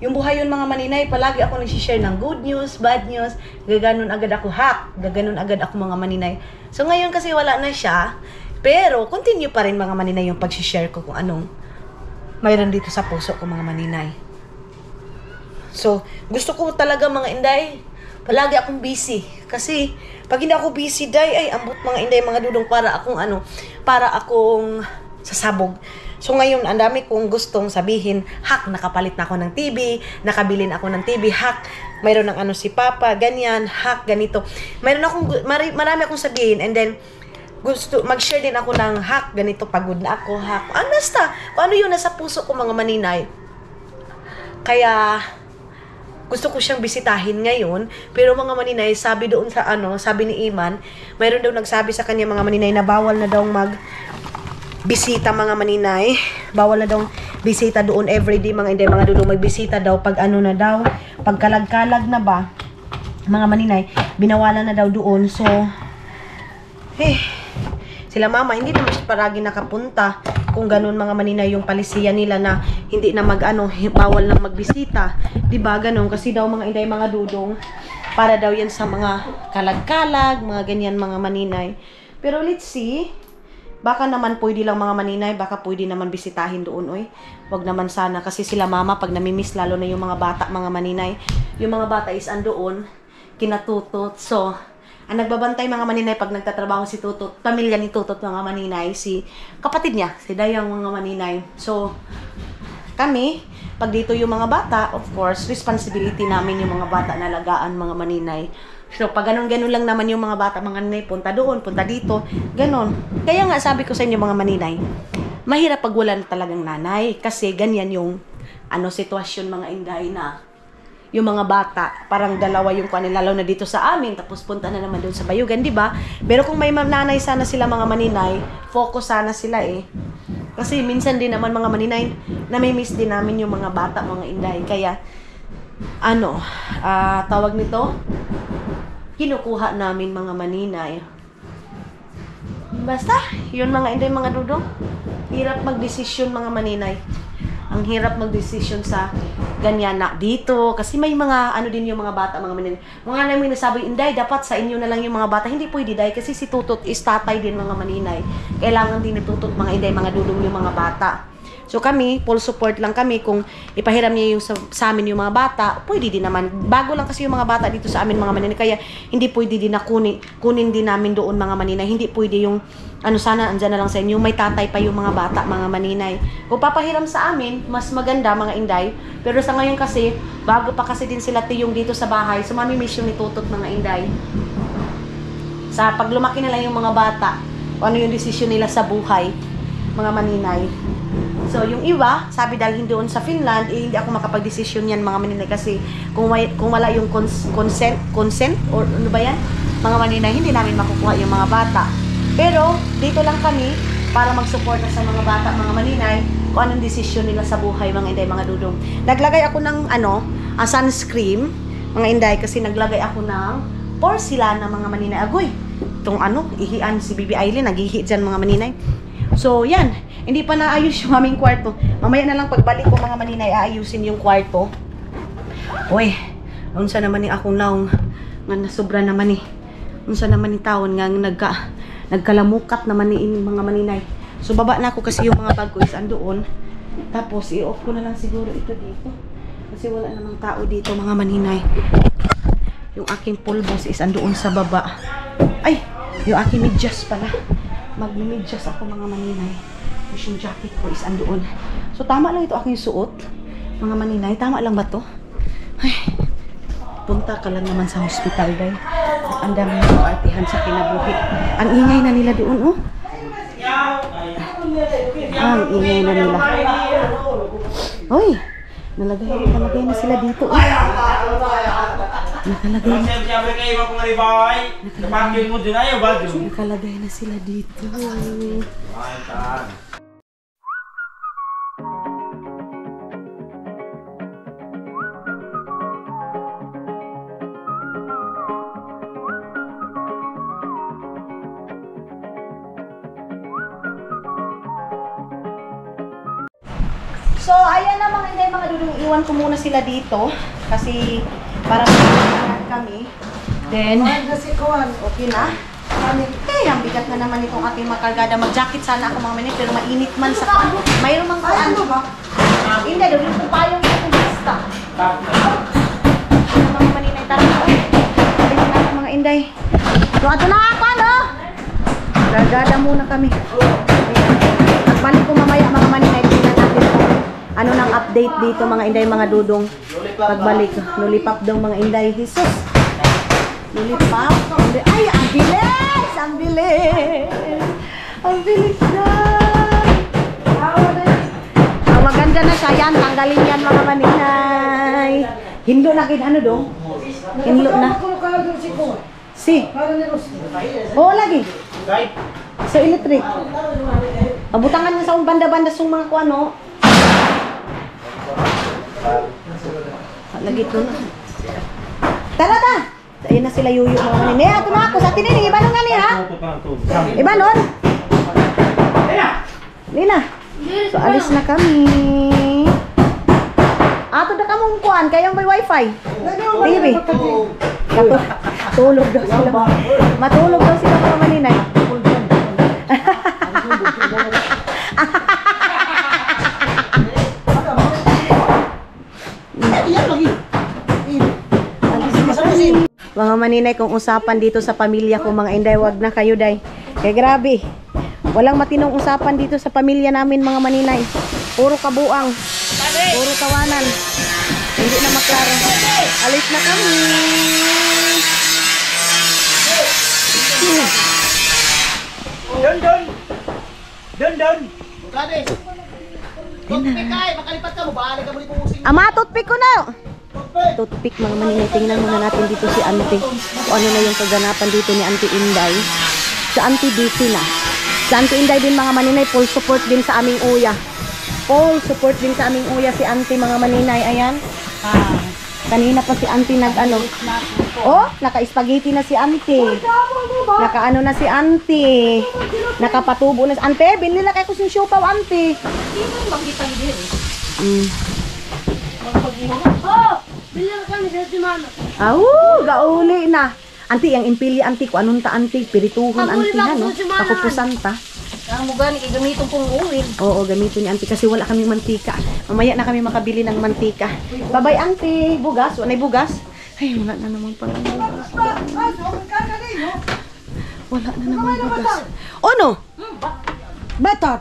yung buhay yun mga maninay, palagi ako nag-share ng good news, bad news, gaganon agad ako Hak, gaganon agad ako mga maninay. So ngayon kasi wala na siya, pero continue pa rin mga maninay yung pag-share ko kung anong mayroon dito sa puso ko mga maninay. So, gusto ko talaga mga inday, palagi akong busy. Kasi, pag hindi ako busy, ambot mga inday, mga dudong para akong sasabog. So, ngayon, ang dami kong gustong sabihin, Hak, nakapalit na ako ng TV, nakabilin ako ng TV, Hak, mayroon ng si Papa, ganyan, Hak, ganito. Marami akong sabihin, and then, gusto, mag-share din ako ng Hak, ganito, pagod na ako, Hak. Basta, kung ano yun nasa puso ko mga maninay. Kaya, gusto ko siyang bisitahin ngayon, pero mga maninay, sabi doon sa sabi ni Iman, mayroon daw nagsabi sa kanya mga maninay na bawal na daw bisita mga maninay. Bawal na daw bisita doon everyday mga inday mga dudong, magbisita daw pag ano na daw, pag kalag-kalag na ba mga maninay, binawalan na daw doon. So sila mama hindi naman siya paragi nakapunta kung ganun mga maninay yung palisiya nila na hindi na bawal nang magbisita, diba ganun, kasi daw mga inday mga dudong, para daw yan sa mga kalag-kalag, mga ganyan mga maninay. Pero let's see, baka naman pwede lang mga maninay, baka pwede naman bisitahin doon, oy. Wag naman sana, kasi sila mama pag namimiss, lalo na yung mga bata mga maninay, yung mga bata is andoon, kinatutot. So ang nagbabantay mga maninay pag nagtatrabaho si Tutot, pamilya ni Tutot mga maninay, si kapatid niya, si Dayang mga maninay. So kami, pag dito yung mga bata, of course, responsibility namin yung mga bata na alagaan mga maninay. So pag ganun-ganun lang naman yung mga bata mga maninay, punta doon, punta dito, ganun. Kaya nga sabi ko sa inyo mga maninay, mahirap pag wala talagang nanay, kasi ganyan yung sitwasyon mga inday na yung mga bata, parang dalawa yung kanila, lalo na dito sa amin, tapos punta na naman doon sa Bayugan, di ba? Pero kung may nanay sana sila mga maninay, focus sana sila Kasi minsan din naman mga maninay, nami-miss din namin yung mga bata, mga inday. Kaya, tawag nito, kinukuha namin mga maninay. Basta, yun mga inday, mga dudong, hirap magdesisyon mga maninay. Ang hirap magdesisyon sa ganyan na dito. Kasi may mga, din yung mga bata, mga maninay. Mga namin nasabi, inday, dapat sa inyo na lang yung mga bata. Hindi pwede, day, kasi si Tutot is tatay din mga maninay. Kailangan din ni Tutot, mga inday, mga dudong yung mga bata. So kami, full support lang kami. Kung ipahiram niya yung sa amin yung mga bata, pwede din naman. Bago lang kasi yung mga bata dito sa amin mga maninay. Kaya hindi pwede din na kunin din namin doon mga maninay. Hindi pwede yung sana andyan na lang sa inyo. May tatay pa yung mga bata mga maninay. Kung papahiram sa amin, mas maganda mga inday. Pero sa ngayon kasi, bago pa kasi din sila tiyong dito sa bahay. So mamimiss yung ni Tutot mga inday. Sa pag lumaki na lang yung mga bata, kung ano yung desisyon nila sa buhay mga maninay. So, yung iba, sabi dahil hindi doon sa Finland, hindi ako makapag-desisyon yan mga maninay kasi kung wala yung consent, or ano ba yan? Mga maninay, hindi namin makukuha yung mga bata. Pero, dito lang kami para mag-support sa mga bata, mga maninay, kung anong desisyon nila sa buhay, mga inday, mga dudong. Naglagay ako ng, sunscreen, mga inday, kasi naglagay ako ng porcelana, mga maninay. Agoy, itong ihian si Bibi Aileen, nag-ihi dyan, mga maninay. So, yan. Hindi pa naayos yung aming kwarto. Mamaya na lang pagbalik ko mga maninay, aayusin yung kwarto. Uy, unsa naman ni akong naong nga nasobra naman unsa naman ni taon nga nagkalamukat naman ni mga maninay. So, baba na ako kasi yung mga bag ko is andoon. Tapos, i-off ko na lang siguro ito dito. Kasi wala namang tao dito mga maninay. Yung aking pulbos is andoon sa baba. Ay, yung aking medyas pala. Magmi-medyas ako mga maninay. Yung jacket ko is andoon. So, tama lang ito aking suot. Mga maninay, tama lang ba to? Ay, punta ka lang naman sa hospital, day. Ang dami ng partihan sa kinabuhi. Ang ingay na nila doon, oh. Ang ingay na nila. Hoy, nalagay na sila dito, oh. Nakalagay na sila dito. So, ayan na mga dudong, iwan ko muna sila dito kasi para mag-iingat kami. Then, okay na. Okay, ang bigat na naman itong ating makargada. Mag-jacket sana ako mga minute, pero mainit man sa kano. Mayroon mang ano ba? Hindi, doon yung payong itong basta. Mga maninay, tara na. Tingnan natin mga inday. So, ato na ako, Gargada muna kami. Pagbalik ko mamaya mga maninay, tingnan natin ano nang update dito mga inday, mga dudong. Pagbalik, lulipap daw mga inday. Jesus! Lulipap? Ay, ang bilis! Ang bilis! Ang bilis na! Maganda na siya yan. Tanggalin yan mga maninay. Hinlo na kin ano dong? Hinlo na. Si? Oo, lagi. Sa electric. Pabutangan niya sa banda-banda sung mga kuano. Lagi ito na. Tara ta! Ayun na sila yuyo mga maninay. Ato na ako sa tinin. Iba nun nga niya ha? Iba nun? Lina. So alis na kami. Ato na kamong kuhan. Kayong may wifi. Baby. Tulog daw sila. Matulog daw sila mga maninay. Mga maninay, kung usapan dito sa pamilya ko, mga inday, wag na kayo, day. Kaya grabe. Walang matinong usapan dito sa pamilya namin, mga maninay. Puro kabuang. Puro tawanan. Hindi na maklaro. Alis na kami. Don. Bukade. Toothpick ay, makalipat ka mo. Bahala ka mo ni pumusing. Ama, toothpick ko na. Toothpick, mga maninay. Tingnan muna natin dito si Auntie. Kung ano na yung kaganapan dito ni Auntie Inday. Si Auntie busy na. Si Auntie Inday din, mga maninay. Full support din sa aming uya. Full support din sa aming uya si Auntie, mga maninay. Ayan. Kanina pa si Auntie nag-ano. Oh, naka-spaghetti na si Auntie. Naka-ano na si Auntie. Nakapatubo na si Auntie. Binili na kayo kusing siopaw, Auntie. Gauli na. Auntie, yung impili, Auntie, kung anong ta, Auntie, pirituhon, Auntie, no? Pakupusan ta. Ang mugani kay gamiton kong uwin. Oo, gamitin ni Auntie kasi wala kaming mantika. Mamaya na kami makabili ng mantika. Bye-bye, Auntie. Bugas? Wala na bugas? Ay, wala na naman pala bugas. Wala na naman bugas. Oh, no? Batot.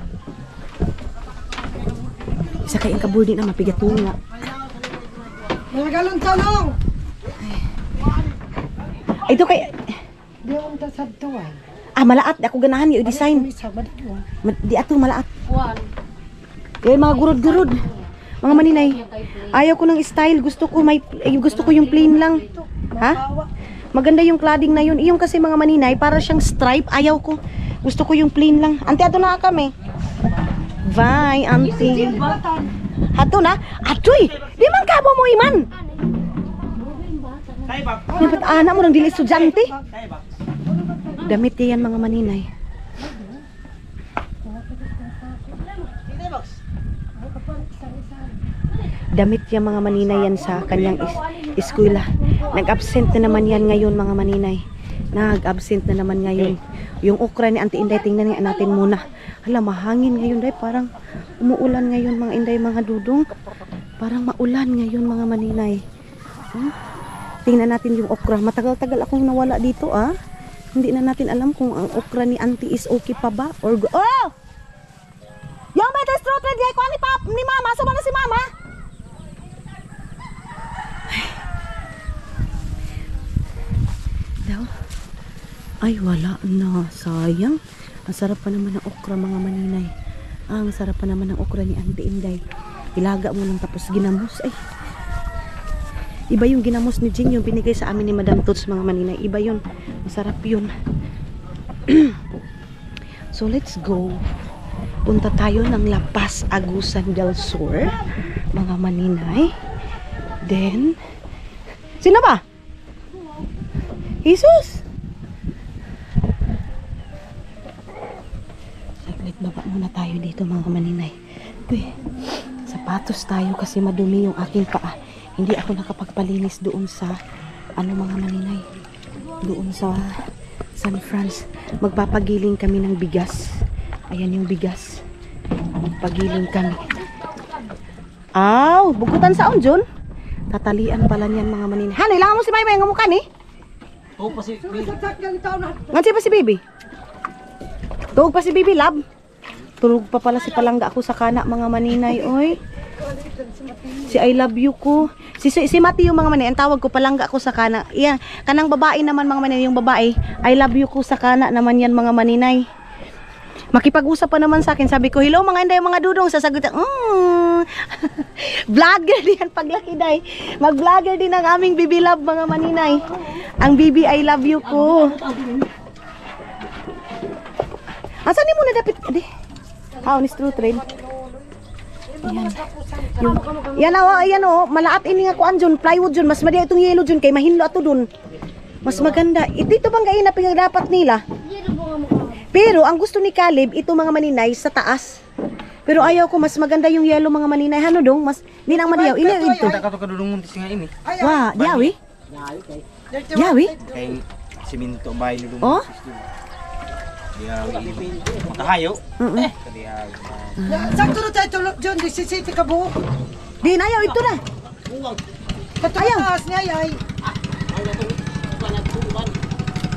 Isa kayong kabuldi na mapigatunga. Mga galon tanong. Ito kay... Di ako tasad to ay. Malaat. Ako ganahan yung design. Di ato malaat. Yung mga gurod-gurod. Mga maninay. Ayaw ko ng style. Gusto ko yung plain lang. Ha? Maganda yung cladding na yun. Yung kasi mga maninay, para siyang stripe. Ayaw ko. Gusto ko yung plain lang. Auntie, ato na kami. Bye, Auntie. Ato na? Atoy! Di man kabo mo iman. Dapat anak mo ng dili estudyante. Damit yan, mga maninay. Damit yan, mga maninay, yan sa kanyang eskwela. Nag-absent na naman yan ngayon, mga maninay. Nag-absent na naman ngayon. Yung okra ni Auntie Inday, tingnan nga natin muna. Hala, mahangin ngayon, day. Parang umuulan ngayon, mga Inday, mga dudong. Parang maulan ngayon, mga maninay. Tingnan natin yung okra. Matagal-tagal akong nawala dito, Hindi na natin alam kung ang okra ni Auntie is okay pa ba or oh! Yung may test road ready ko ni Mama, suma na si Mama. Daw. Ay, wala na. Sayang. Ang sarap pa naman ng okra, mga maninay. Ang sarap pa naman ng okra ni Auntie Inday. Ilaga mo lang tapos ginamos. Ay. Iba yung ginamos ni Jing, yung binigay sa amin ni Madam Tots, mga maninay. Iba yun. Masarap yun. So, let's go. Punta tayo ng La Paz, Agusan del Sur, mga maninay. Then, sino ba? Jesus! Saglit, baba muna tayo dito, mga maninay. Uy, sapatos tayo kasi madumi yung aking paa. Hindi ako nakapagpalinis doon sa mga maninay. Doon sa San Franz. Magpapagiling kami ng bigas. Ayan yung bigas. Magpagiling kami. Aw, bugutan sa John. Tatalian pala niyan, mga maninay. Hanay, langan mo si Maymay ng mukha ni? Oo pa si Ngansi pa si Bibi? Tuog pa si Bibi, lab. Tulog pa pala si Palangga ako sa kana, mga maninay. Oy. Si I love you ko. Si Mati yung mga maninay. Ang tawag ko, Palangga ako sa kana. Yan. Kanang babae naman, mga maninay. Yung babae, I love you ko sa kana naman yan, mga maninay. Makipag-usap pa naman sa akin. Sabi ko, hello mga inday, mga dudong. Sasagot, vlogger din yan paglaki, day. Mag-vlogger din ang aming Bibi Love, mga maninay. Ang Bibi, I love you ko. Asan ni mo na dapat? How, ni true trade? Yan ayan malaat ini nga kuan dyan, plywood dyan, mas madiya itong yellow dyan, kay mahinlo ato dun. Mas maganda. Dito bang gaina pinagdapat nila? Pero ang gusto ni Caleb, ito mga maninay sa taas. Pero ayaw ko, mas maganda yung yellow mga maninay. Ano dong? Mas, di nang madiyaw. Ini ito. Kita ka kadulong muntis nga ini. Wah, yawi? Yawi? Kay siminto bay dulong. Oh? Yawi. Makahayo. Sakto na tayo tulog dyan, di sisiti ka buhok. Di na, ayaw. Ito na. Katulas niya ay.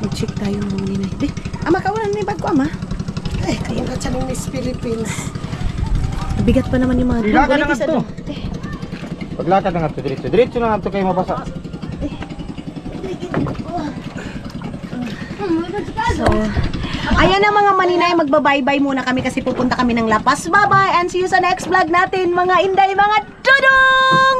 Mag-check tayo mga maninay. Di, ama, kawalan na yung bag ko, ama. Eh, kaya ka siya ng Miss Philippines. Bigat pa naman yung mga Ilaka na nga isa to. doon. Paglakad na nga to diretso. Diretso na nga to kay mabasa. So, ayan na mga maninay, magbabaybay muna kami kasi pupunta kami ng Lapas. Bye-bye and see you sa next vlog natin, mga inday, mga dudong!